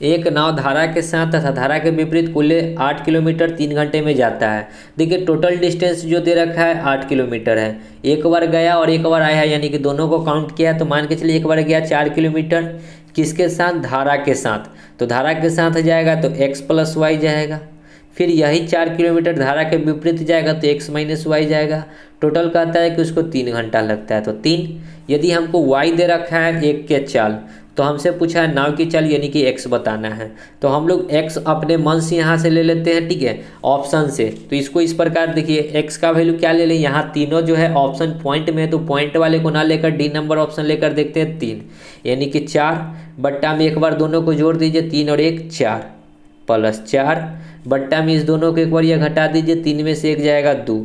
एक नाव धारा के साथ तथा धारा के विपरीत कुल 8 किलोमीटर 3 घंटे में जाता है। देखिए टोटल डिस्टेंस जो दे रखा है 8 किलोमीटर है, एक बार गया और एक बार आया है, यानी कि दोनों को काउंट किया, तो मान के चलिए एक बार गया 4 किलोमीटर, किसके साथ, धारा के साथ, तो धारा के साथ जाएगा तो x प्लस वाई जाएगा, फिर यही 4 किलोमीटर धारा के विपरीत जाएगा तो x माइनस वाई जाएगा। टोटल कहता है कि उसको 3 घंटा लगता है, तो 3, यदि हमको y दे रखा है 1 के चाल, तो हमसे पूछा है नाव की चाल यानी कि x बताना है, तो हम लोग x अपने मन से यहाँ से ले लेते हैं, ठीक है, ऑप्शन से। तो इसको इस प्रकार देखिए, x का वैल्यू क्या ले लें, यहाँ तीनों जो है ऑप्शन पॉइंट में है, तो पॉइंट वाले को ना लेकर डी नंबर ऑप्शन लेकर देखते हैं 3, यानी कि 4 बट्टा में एक बार दोनों को जोड़ दीजिए, 3 और 1 4 प्लस 4 बट्टा में इस दोनों को एक बार यह घटा दीजिए, 3 में से 1 जाएगा 2,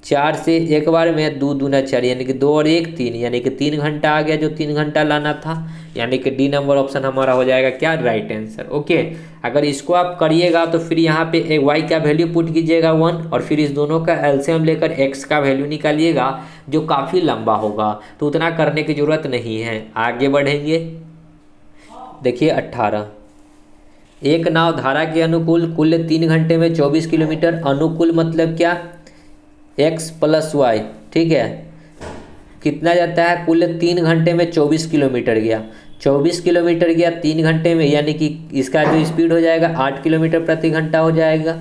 4 से एक बार में 2 दूना 4 यानी कि 2 और 1 3, यानी कि 3 घंटा आ गया, जो 3 घंटा लाना था, यानी कि डी नंबर ऑप्शन हमारा हो जाएगा क्या, राइट आंसर। ओके, अगर इसको आप करिएगा तो फिर यहाँ पे एक वाई का वैल्यू पुट कीजिएगा 1, और फिर इस दोनों का एलसीएम लेकर एक्स का वैल्यू निकालिएगा, जो काफ़ी लंबा होगा, तो उतना करने की ज़रूरत नहीं है। आगे बढ़ेंगे, देखिए 18, एक नाव धारा के अनुकूल कुल 3 घंटे में 24 किलोमीटर, अनुकूल मतलब क्या, x प्लस वाई, ठीक है, कितना जाता है, कुल 3 घंटे में 24 किलोमीटर गया, 24 किलोमीटर गया 3 घंटे में, यानी कि इसका जो स्पीड हो जाएगा 8 किलोमीटर प्रति घंटा हो जाएगा,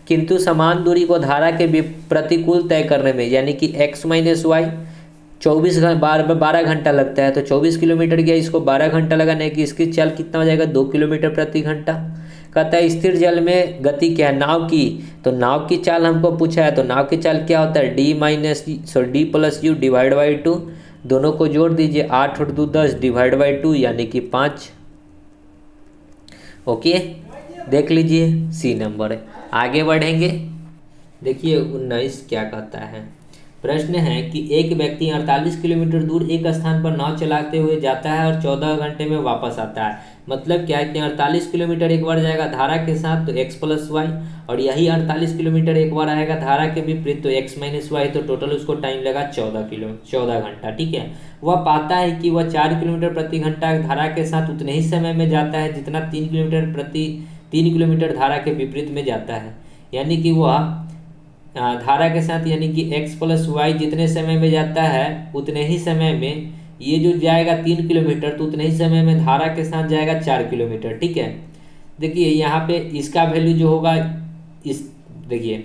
किंतु समान दूरी को धारा के प्रतिकूल तय करने में, यानी कि x माइनस वाई 12 घंटा लगता है, तो 24 किलोमीटर गया, इसको 12 घंटा लगाने की, इसकी चाल कितना हो जाएगा, 2 किलोमीटर प्रति घंटा। कहता है स्थिर जल में गति क्या है, नाव की, तो नाव की चाल हमको पूछा है, तो नाव की चाल क्या होता है, D plus you divide by 2, दोनों को जोड़ दीजिए, 8 और 2 10 डिवाइड बाई 2 यानी कि 5। ओके, देख लीजिए सी नंबर है। आगे बढ़ेंगे, देखिए 19 क्या कहता है, प्रश्न है कि एक व्यक्ति 48 किलोमीटर दूर एक स्थान पर नाव चलाते हुए जाता है और 14 घंटे में वापस आता है। मतलब क्या है कि 48 किलोमीटर एक बार जाएगा धारा के साथ तो x प्लस वाई, और यही 48 किलोमीटर एक बार आएगा धारा के विपरीत तो x माइनस वाई, तो टोटल उसको टाइम लगा 14 घंटा, ठीक है। वह पाता है कि वह 4 किलोमीटर प्रति घंटा धारा के साथ उतने ही समय में जाता है जितना 3 किलोमीटर धारा के विपरीत में जाता है, यानी कि वह धारा के साथ यानी कि x प्लस वाई जितने समय में जाता है उतने ही समय में ये जो जाएगा 3 किलोमीटर, तो उतने ही समय में धारा के साथ जाएगा 4 किलोमीटर, ठीक है। देखिए यहाँ पे इसका वैल्यू जो होगा, इस देखिए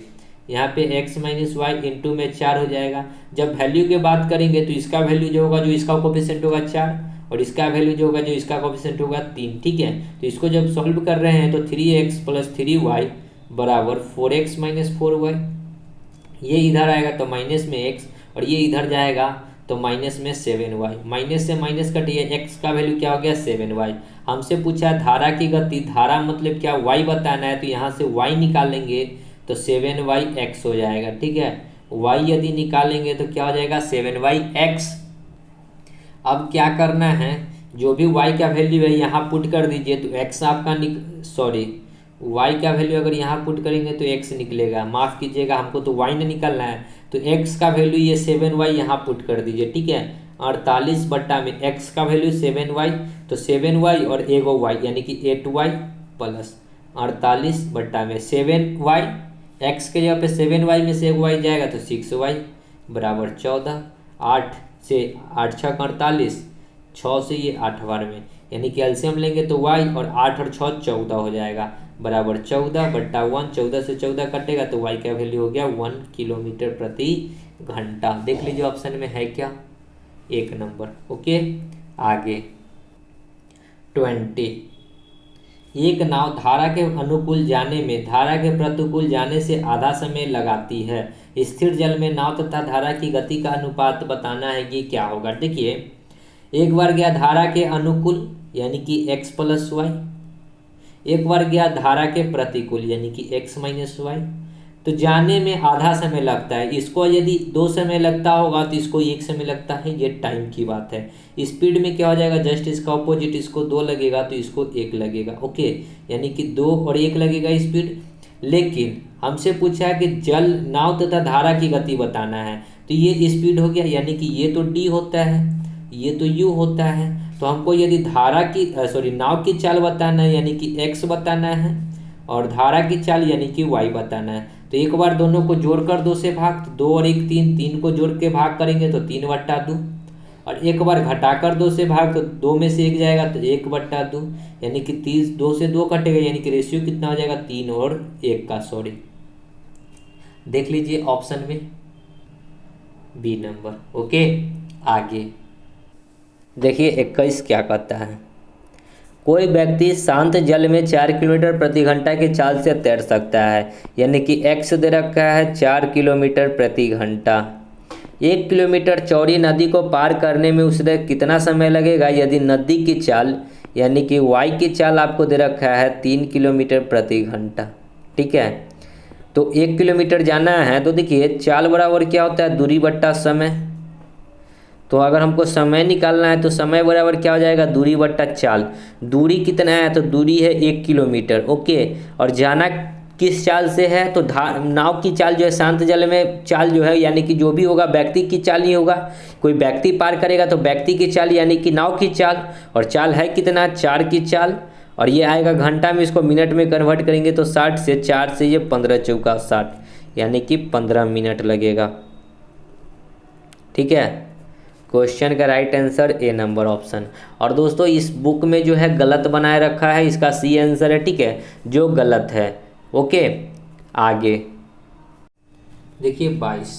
यहाँ पे x माइनस वाई इंटू में 4 हो जाएगा। जब वैल्यू की बात करेंगे तो इसका वैल्यू जो होगा, जो इसका कोफिशिएंट होगा 4 और इसका वैल्यू जो होगा, जो इसका कोफिशिएंट होगा 3, ठीक है। तो इसको जब सॉल्व कर रहे हैं तो 3x + 3y बराबर 4x - 4y, ये इधर आएगा तो माइनस में x और ये इधर जाएगा तो माइनस में 7y, माइनस से माइनस कटिए, x का वैल्यू क्या हो गया 7y। हमसे पूछा है धारा की गति, धारा मतलब क्या y बताना है, तो यहाँ से y निकालेंगे तो 7yx हो जाएगा, ठीक है। y यदि निकालेंगे तो क्या हो जाएगा 7yx। अब क्या करना है, जो भी y का वैल्यू है यहाँ पुट कर दीजिए तो x आपका y का वैल्यू अगर यहाँ पुट करेंगे तो x निकलेगा, माफ़ कीजिएगा हमको तो y नहीं निकालना है, तो x का वैल्यू ये 7y यहाँ पुट कर दीजिए, ठीक है। 48 बट्टा में x का वैल्यू 7y, तो 7y और एगो y यानी कि 8y प्लस 48 बट्टा में 7y, x के जगह पे 7y में से एक y जाएगा तो 6y बराबर 14। 8 से 8 6 48, 6 से ये 8 बार में, यानी कि एलसीएम लेंगे तो y और 8 और 6 14 हो जाएगा बराबर 14 बट्टा 1। 14 से 14 कटेगा तो y का वैल्यू हो गया 1 किलोमीटर प्रति घंटा। देख लीजिए ऑप्शन में है क्या, 1 नंबर। ओके, आगे 20। एक नाव धारा के अनुकूल जाने में धारा के प्रतिकूल जाने से आधा समय लगाती है। स्थिर जल में नाव तथा धारा की गति का अनुपात बताना है कि क्या होगा। देखिए, एक बार गया धारा के अनुकूल यानी कि x + y, एक बार गया धारा के प्रतिकूल यानी कि x - y, तो जाने में आधा समय लगता है। इसको यदि 2 समय लगता होगा तो इसको 1 समय लगता है, ये टाइम की बात है। स्पीड में क्या हो जाएगा, जस्ट इसका ऑपोजिट, इसको 2 लगेगा तो इसको 1 लगेगा। ओके, यानी कि 2 और 1 लगेगा स्पीड। लेकिन हमसे पूछा है कि जल नाव तथा धारा की गति बताना है, तो ये स्पीड हो गया, यानी कि ये तो d होता है, ये तो u होता है। तो हमको यदि धारा की नाव की चाल बताना है यानी कि x बताना है, और धारा की चाल यानी कि y बताना है। तो एक बार दोनों को जोड़कर 2 से भाग, तो 2 और 1 3, 3 को जोड़ के भाग करेंगे तो 3/2, और एक बार घटाकर 2 से भाग तो 2 में से 1 जाएगा तो 1/2, यानी कि 30, 2 से 2 कटेगा, यानी कि रेशियो कितना हो जाएगा 3 और 1 का, देख लीजिए ऑप्शन में बी नंबर। ओके, आगे देखिए 21 क्या कहता है। कोई व्यक्ति शांत जल में 4 किलोमीटर प्रति घंटा की चाल से तैर सकता है, यानी कि x दे रखा है 4 किलोमीटर प्रति घंटा। 1 किलोमीटर चौड़ी नदी को पार करने में उसे कितना समय लगेगा यदि नदी की चाल यानी कि y की चाल आपको दे रखा है 3 किलोमीटर प्रति घंटा, ठीक है। तो 1 किलोमीटर जाना है तो देखिए चाल बराबर क्या होता है, दूरी बट्टा समय। तो अगर हमको समय निकालना है तो समय बराबर क्या हो जाएगा, दूरी बट्टा चाल। दूरी कितना है, तो दूरी है 1 किलोमीटर। ओके, और जाना किस चाल से है, तो नाव की चाल जो है शांत जल में चाल जो है यानी कि जो भी होगा व्यक्ति की चाल ही होगा। कोई व्यक्ति पार करेगा तो व्यक्ति की चाल यानी कि नाव की चाल, और चाल है कितना 4 की चाल, और ये आएगा घंटा में, इसको मिनट में कन्वर्ट करेंगे तो 60 से 4 से ये 15 चौका 60, यानी कि 15 मिनट लगेगा, ठीक है। क्वेश्चन का right answer A number option. और दोस्तों इस बुक में जो है गलत बनाए रखा है, इसका सी आंसर है, ठीक है, जो गलत है। ओके, आगे देखिए 22।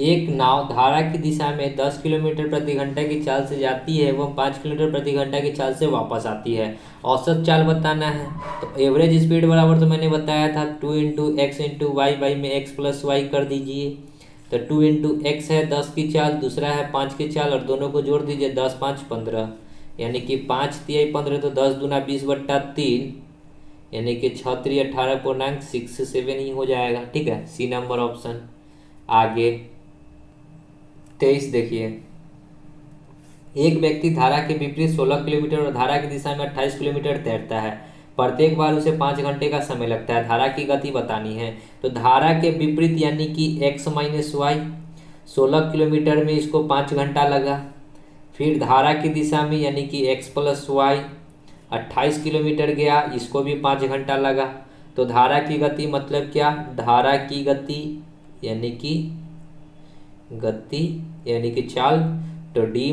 एक नाव धारा की दिशा में 10 किलोमीटर प्रति घंटा की चाल से जाती है एवं 5 किलोमीटर प्रति घंटा की चाल से वापस आती है। औसत चाल बताना है, तो एवरेज स्पीड बराबर तो मैंने बताया था 2 × x × y में x + y कर दीजिए। तो 2 × x है 10 की चाल, दूसरा है 5 की चाल, और दोनों को जोड़ दीजिए 10 5 15, यानी कि 5 × 15 तो 10 दूना 20/3, यानी कि 6 × 3 18.67 ही हो जाएगा, ठीक है, सी नंबर ऑप्शन। आगे 23 देखिए। एक व्यक्ति धारा के विपरीत 16 किलोमीटर और धारा की दिशा में 28 किलोमीटर तैरता है। प्रत्येक बार उसे 5 घंटे का समय लगता है। धारा की गति बतानी है, तो धारा के विपरीत यानी कि x - y, 16 किलोमीटर में इसको 5 घंटा लगा। फिर धारा की दिशा में यानी कि x + y 28 किलोमीटर गया, इसको भी 5 घंटा लगा। तो धारा की गति मतलब क्या, धारा की गति यानी कि चाल, तो d -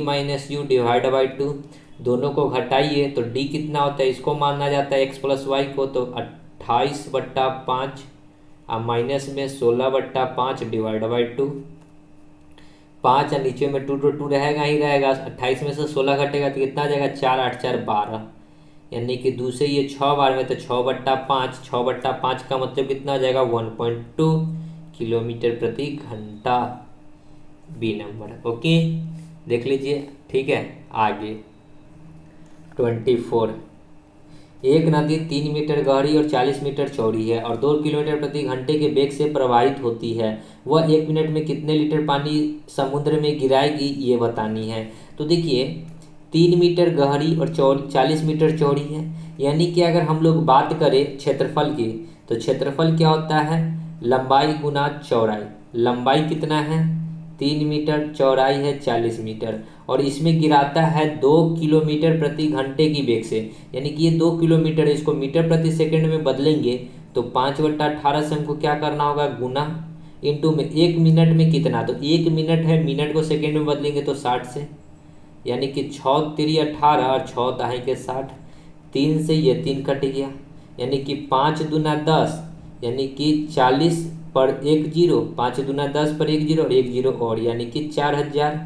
u / 2, दोनों को घटाइए तो d कितना होता है, इसको माना जाता है x + y को, तो 28/5 और माइनस में 16/5 / 2, 5 और नीचे में 2 तो 2 रहेगा ही रहेगा। 28 में से 16 घटेगा तो कितना आ जाएगा, 4 8 4 12, यानी कि दूसरे ये 6 बार में तो 6/5, 6/5 का मतलब कितना आ जाएगा 1.2 किलोमीटर प्रति घंटा, बी नंबर। ओके, देख लीजिए। ठीक है, आगे 24। एक नदी 3 मीटर गहरी और 40 मीटर चौड़ी है और 2 किलोमीटर प्रति घंटे के वेग से प्रवाहित होती है। वह 1 मिनट में कितने लीटर पानी समुद्र में गिराएगी, ये बतानी है। तो देखिए 3 मीटर गहरी और 40 मीटर चौड़ी है, यानी कि अगर हम लोग बात करें क्षेत्रफल की, तो क्षेत्रफल क्या होता है, लंबाई गुना चौड़ाई। लंबाई कितना है 3 मीटर, चौड़ाई है 40 मीटर, और इसमें गिराता है 2 किलोमीटर प्रति घंटे की वेग से, यानी कि ये 2 किलोमीटर, इसको मीटर प्रति सेकंड में बदलेंगे तो 5/18 से हमको क्या करना होगा, गुना इंटू में 1 मिनट में कितना, तो 1 मिनट है, मिनट को सेकंड में बदलेंगे तो 60 से, यानी कि 6 3 18 और 6 दहाई के 60, 3 से ये 3 कट गया, यानी कि 5 दूना 10, यानी कि 40 पर 1 जीरो, 5 दूना 10 पर 1 जीरो और 1 जीरो और, यानी कि 4000।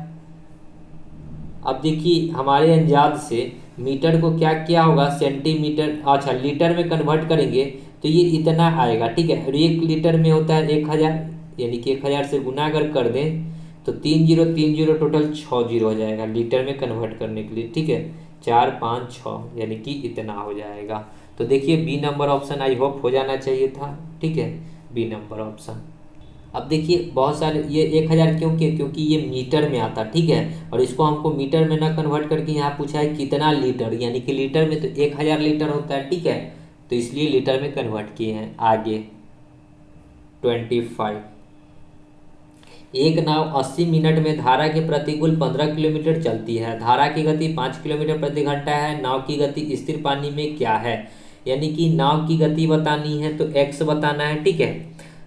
अब देखिए हमारे अंदाज से मीटर को क्या किया होगा, सेंटीमीटर, अच्छा लीटर में कन्वर्ट करेंगे तो ये इतना आएगा। ठीक है, और 1 लीटर में होता है 1000, यानी कि 1000 से गुना अगर कर दें तो 3 जीरो 3 जीरो टोटल 6 जीरो हो जाएगा लीटर में कन्वर्ट करने के लिए। ठीक है, 4 5 6, यानी कि इतना हो जाएगा। तो देखिए B number option I hope हो जाना चाहिए था। ठीक है, बी नंबर ऑप्शन। अब देखिए बहुत सारे ये 1000 क्यों किए, क्योंकि ये मीटर में आता। ठीक है, और इसको हमको मीटर में ना कन्वर्ट करके यहाँ पूछा है कितना लीटर, यानी कि लीटर में तो 1000 लीटर होता है। ठीक है, तो इसलिए लीटर में कन्वर्ट किए हैं। आगे 25। एक नाव 80 मिनट में धारा के प्रतिकूल 15 किलोमीटर चलती है। धारा की गति 5 किलोमीटर प्रति घंटा है। नाव की गति स्थिर पानी में क्या है, यानी कि नाव की गति बतानी है तो x बताना है। ठीक है,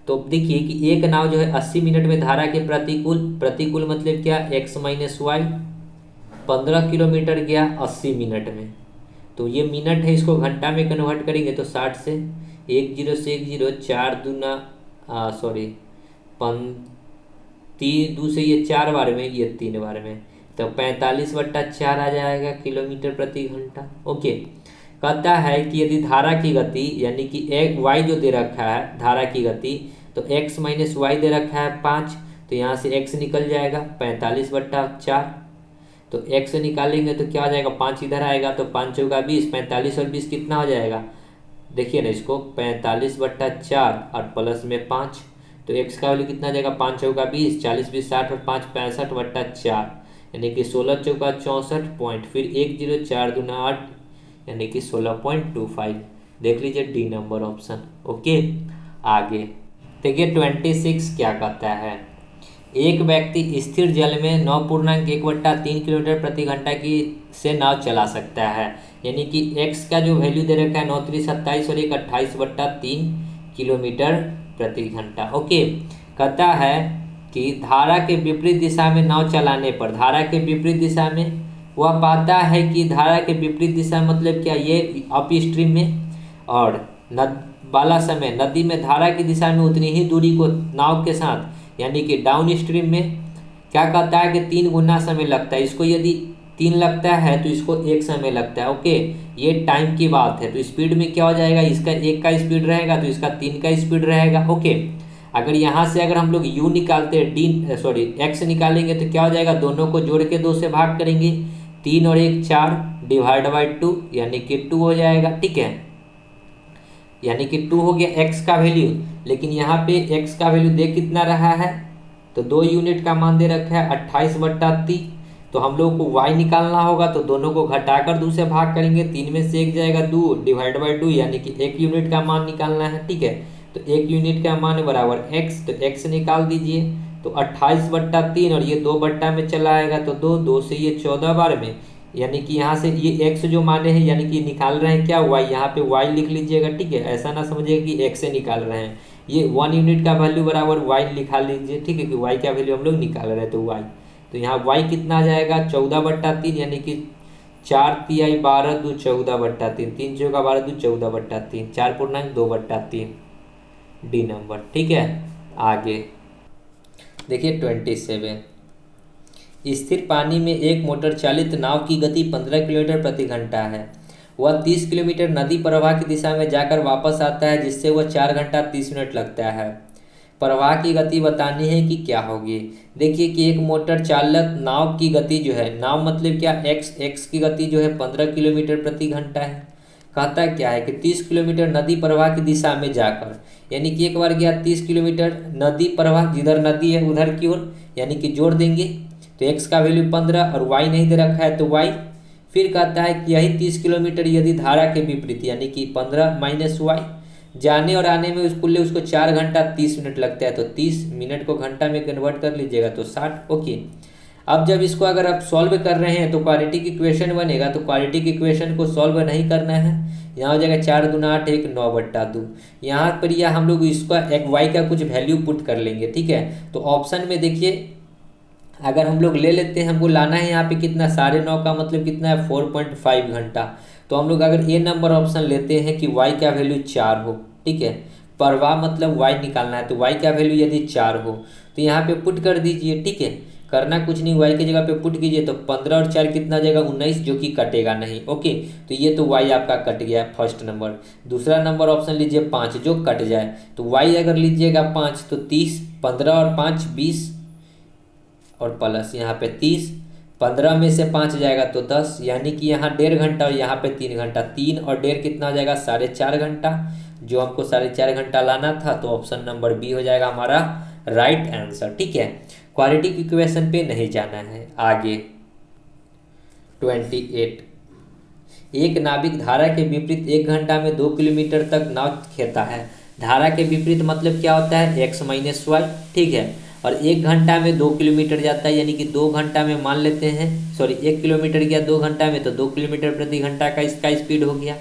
तो देखिए कि एक नाव जो है 80 मिनट में धारा के प्रतिकूल मतलब क्या, x माइनस वाई, 15 किलोमीटर गया 80 मिनट में, तो ये मिनट है, इसको घंटा में कन्वर्ट करेंगे तो 60 से 1 जीरो से 1 जीरो, 4 दूना सॉरी 2 से ये 4 बार में, ये 3 बार में, तो 45/4 आ जाएगा किलोमीटर प्रति घंटा। ओके, कहता है कि यदि धारा की गति, यानी कि एक वाई जो दे रखा है धारा की गति, तो x माइनस वाई दे रखा है 5, तो यहाँ से x निकल जाएगा 45/4, तो x निकालेंगे तो क्या हो जाएगा, 5 इधर आएगा तो 5 चौका 20, 45 और 20 कितना हो जाएगा, देखिए ना इसको 45/4 और प्लस में 5, तो x का वैल्यू कितना जाएगा, 5 चौका 20, 40 20 60 और 5 65/4, यानी कि 16 चौका 64 पॉइंट, फिर 1 जीरो 4 दूना 8, यानी कि 16.25। देख लीजिए डी नंबर ऑप्शन। ओके, आगे देखिए 26 क्या कहता है। एक व्यक्ति स्थिर जल में 9.1/3 किलोमीटर प्रति घंटा की से नाव चला सकता है, यानी कि x का जो वैल्यू दे रखा है 9 3 27 और 1 28/3 किलोमीटर प्रति घंटा। ओके, कहता है कि धारा के विपरीत दिशा में नाव चलाने पर, धारा के विपरीत दिशा में, वह पाता है कि धारा के विपरीत दिशा मतलब क्या, ये अप स्ट्रीम में, और वाला समय नदी में धारा की दिशा में उतनी ही दूरी को नाव के साथ, यानी कि डाउन स्ट्रीम में क्या कहता है कि 3 गुना समय लगता है। इसको यदि 3 लगता है तो इसको 1 समय लगता है। ओके, ये टाइम की बात है, तो स्पीड में क्या हो जाएगा, इसका 1 का स्पीड रहेगा तो इसका 3 का स्पीड रहेगा। ओके, अगर यहाँ से अगर हम लोग u निकालते हैं x निकालेंगे तो क्या हो जाएगा, दोनों को जोड़ के 2 से भाग करेंगे, 3 और 1 4 डिवाइड बाई 2, यानी कि 2 हो जाएगा। ठीक है, यानी कि 2 हो गया x का वैल्यू, लेकिन यहाँ पे x का वैल्यू दे कितना रहा है, तो 2 यूनिट का मान दे रखा है 28/30, तो हम लोग को y निकालना होगा, तो दोनों को घटाकर 2 से भाग करेंगे, 3 में से 1 जाएगा 2 डिवाइड बाई 2, यानी कि 1 यूनिट का मान निकालना है। ठीक है, तो 1 यूनिट का मान बराबर x, तो x निकाल दीजिए, तो 28/3 और ये 2 बट्टा में चला आएगा तो 2 से ये 14 बार में, यानी कि यहाँ से ये x जो माने हैं, यानी कि निकाल रहे हैं क्या, y, यहाँ पे y लिख लीजिएगा। ठीक है, ऐसा ना समझिएगा कि x से निकाल रहे हैं, ये 1 यूनिट का वैल्यू बराबर y लिखा लीजिए। ठीक है, कि y का वैल्यू हम लोग निकाल रहे हैं तो y, तो यहाँ y कितना आ जाएगा 14/3, यानी कि 4 तिहाई 12 2 14/3, 3 चौका 12 2 14/3, 4.2/3 डी नंबर। ठीक है, आगे देखिए 27। स्थिर पानी में एक मोटर चालित नाव की गति 15 किलोमीटर प्रति घंटा है। वह 30 किलोमीटर नदी प्रवाह की दिशा में जाकर वापस आता है, जिससे वह 4 घंटा 30 मिनट लगता है। प्रवाह की गति बतानी है कि क्या होगी। देखिए कि एक मोटर चालित नाव की गति जो है, नाव मतलब क्या, एक्स की गति जो है 15 किलोमीटर प्रति घंटा है। कहता क्या है कि 30 किलोमीटर नदी प्रवाह की दिशा में जाकर, यानी कि एक बार गया 30 किलोमीटर नदी प्रवाह, जिधर नदी है उधर की ओर, यानी कि जोड़ देंगे तो x का वैल्यू 15 और y नहीं दे रखा है तो y। फिर कहता है कि यही 30 किलोमीटर यदि धारा के विपरीत, यानी कि 15 माइनस वाई, जाने और आने में उसको 4 घंटा 30 मिनट लगता है, तो 30 मिनट को घंटा में कन्वर्ट कर लीजिएगा तो 60। ओके, अब जब इसको अगर आप सॉल्व कर रहे हैं तो क्वाड्रेटिक इक्वेशन बनेगा, तो क्वाड्रेटिक इक्वेशन को सॉल्व नहीं करना है। यहाँ हो जाएगा 4 दूना 8 1 9/2। यहाँ पर यह हम लोग इसका एक वाई का कुछ वैल्यू पुट कर लेंगे, ठीक है। तो ऑप्शन में देखिए अगर हम लोग ले लेते हैं, हमको लाना है यहाँ पे कितना, 9.5 का मतलब कितना है 4.5 घंटा। तो हम लोग अगर ए नंबर ऑप्शन लेते हैं कि y का वैल्यू 4 हो, ठीक है, प्रवाह मतलब y निकालना है, तो y का वैल्यू यदि 4 हो तो यहाँ पे पुट कर दीजिए, ठीक है। करना कुछ नहीं, y की जगह पे पुट कीजिए तो 15 और 4 कितना जाएगा 19, जो कि कटेगा नहीं। ओके, तो ये तो y आपका कट गया है फर्स्ट नंबर। दूसरा नंबर ऑप्शन लीजिए 5, जो कट जाए, तो y अगर लीजिएगा 5 तो 30, 15 और 5 20 और प्लस यहाँ पे 30, 15 में से 5 जाएगा तो 10, यानी कि यहाँ 1.5 घंटा और यहाँ पे 3 घंटा, 3 और 1.5 कितना हो जाएगा 4.5 घंटा, जो हमको 4.5 घंटा लाना था। तो ऑप्शन नंबर बी हो जाएगा हमारा राइट आंसर, ठीक है। क्वाड्रेटिक इक्वेशन पे नहीं जाना है। आगे 28, एक नाविक धारा के विपरीत 1 घंटा में 2 किलोमीटर तक नाव खेता है। धारा के विपरीत मतलब क्या होता है, एक्स माइनस वाई, ठीक है। और 1 घंटा में 2 किलोमीटर जाता है, यानी कि 2 घंटा में मान लेते हैं, सॉरी 1 किलोमीटर गया 2 घंटा में, तो 2 किलोमीटर प्रति घंटा का इसका स्पीड हो गया।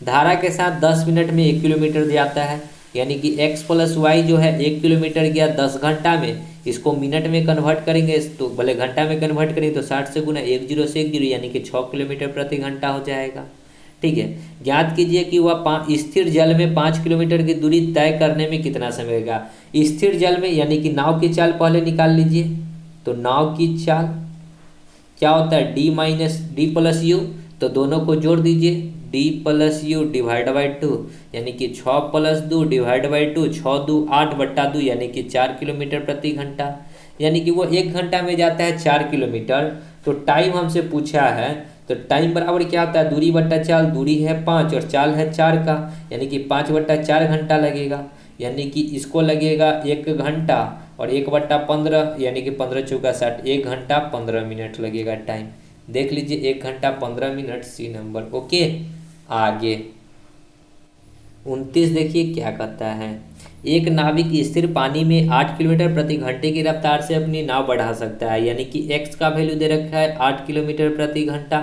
धारा के साथ 10 मिनट में 1 किलोमीटर जाता है, यानी कि x प्लस वाई जो है 1 किलोमीटर गया 10 घंटा में, इसको मिनट में कन्वर्ट करेंगे तो भले घंटा में कन्वर्ट करेंगे तो 60 से गुना 1 0 से 1 0, यानी कि 6 किलोमीटर प्रति घंटा हो जाएगा, ठीक है। ज्ञात कीजिए कि वह स्थिर जल में 5 किलोमीटर की दूरी तय करने में कितना समय लगेगा। स्थिर जल में यानी कि नाव की चाल पहले निकाल लीजिए, तो नाव की चाल क्या होता है d minus D plus you, तो दोनों को जोड़ दीजिए, d plus you divide by 2, यानी कि 6 प्लस 2 डिवाइड बाई 2, 6 2 8/2, यानी कि 4 किलोमीटर प्रति घंटा, यानी कि वो 1 घंटा में जाता है 4 किलोमीटर। तो टाइम हमसे पूछा है, तो टाइम बराबर क्या होता है, दूरी बट्टा चाल, दूरी है 5 और चाल है 4 का, यानी कि 5/4 घंटा लगेगा, यानी कि इसको लगेगा 1 घंटा और 1/15, यानी कि 15 चौका 60, 1 घंटा 15 मिनट लगेगा टाइम। देख लीजिए 1 घंटा 15 मिनट, सी नंबर। ओके, आगे 29 देखिए क्या कहता है, एक नाविक स्थिर पानी में 8 किलोमीटर प्रति घंटे की रफ्तार से अपनी नाव बढ़ा सकता है, यानी कि x का वैल्यू दे रखा है 8 किलोमीटर प्रति घंटा।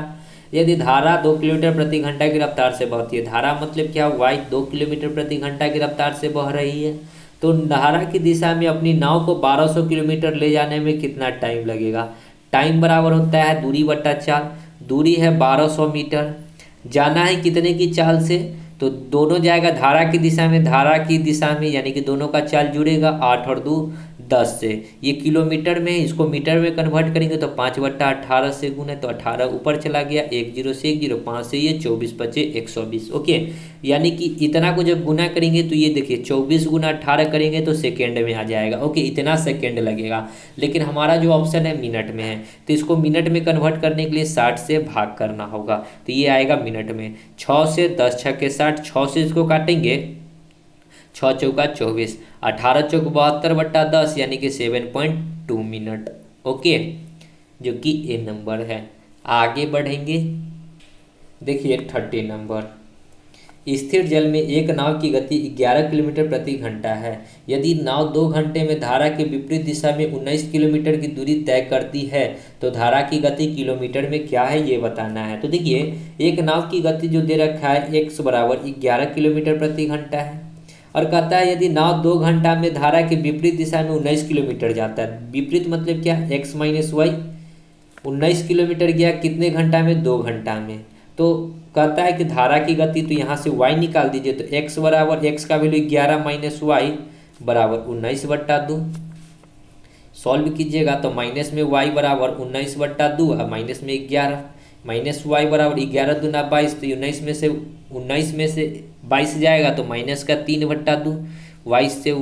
यदि धारा 2 किलोमीटर प्रति घंटा की रफ्तार से बहती है, धारा मतलब क्या, y 2 किलोमीटर प्रति घंटा की रफ्तार से बह रही है, तो धारा की दिशा में अपनी नाव को 1200 किलोमीटर ले जाने में कितना टाइम लगेगा। टाइम बराबर होता है दूरी बट्टा चाल, दूरी है 1200 मीटर, जाना है कितने की चाल से, तो दोनों जाएगा धारा की दिशा में, धारा की दिशा में, यानी कि दोनों का चाल जुड़ेगा 8 और 2 10 से, ये किलोमीटर में, इसको मीटर में कन्वर्ट करेंगे तो 5/18 से गुना, तो 18 ऊपर चला गया, 1 0 से 1 0, 5 से ये 24 बचे 120। ओके, यानी कि इतना को जब गुना करेंगे तो ये देखिए 24 गुना 18 करेंगे तो सेकेंड में आ जाएगा। ओके, इतना सेकेंड लगेगा, लेकिन हमारा जो ऑप्शन है मिनट में है, तो इसको मिनट में कन्वर्ट करने के लिए 60 से भाग करना होगा, तो ये आएगा मिनट में। 6 से 10 छक्के 60, 6 से इसको काटेंगे, 6 चौका 24, 18 चौक 72/10, यानी कि 7.2 मिनट। ओके, जो कि ए नंबर है। आगे बढ़ेंगे, देखिए 30 नंबर, स्थिर जल में एक नाव की गति 11 किलोमीटर प्रति घंटा है। यदि नाव 2 घंटे में धारा के विपरीत दिशा में 19 किलोमीटर की दूरी तय करती है, तो धारा की गति किलोमीटर में क्या है ये बताना है। तो देखिए एक नाव की गति जो दे रखा है x बराबर 11 किलोमीटर प्रति घंटा है, और कहता है यदि नाव 2 घंटा में धारा के विपरीत दिशा में 19 किलोमीटर जाता है। विपरीत मतलब क्या, x माइनस वाई, 19 किलोमीटर गया कितने घंटा में, 2 घंटा में। तो कहता है कि धारा की गति, तो यहाँ से y निकाल दीजिए, तो x बराबर, x का वैल्यू 11 माइनस वाई बराबर 19/2। सॉल्व कीजिएगा तो माइनस में y बराबर 19/2 और माइनस में 11, माइनस y बराबर 11 दूना 22, तो 19 में से 22 जाएगा तो माइनस का 3/2, y से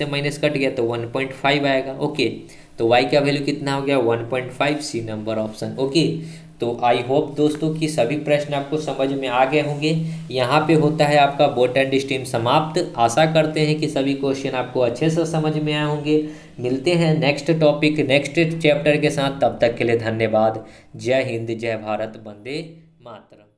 माइनस कट गया तो 1.5 आएगा। ओके, तो y का वैल्यू कितना हो गया 1.5, सी नंबर ऑप्शन। ओके, तो आई होप दोस्तों कि सभी प्रश्न आपको समझ में आ गए होंगे। यहाँ पे होता है आपका बोट एंड स्ट्रीम समाप्त। आशा करते हैं कि सभी क्वेश्चन आपको अच्छे से समझ में आए होंगे। मिलते हैं नेक्स्ट टॉपिक नेक्स्ट चैप्टर के साथ, तब तक के लिए धन्यवाद। जय हिंद, जय भारत, वंदे मातरम।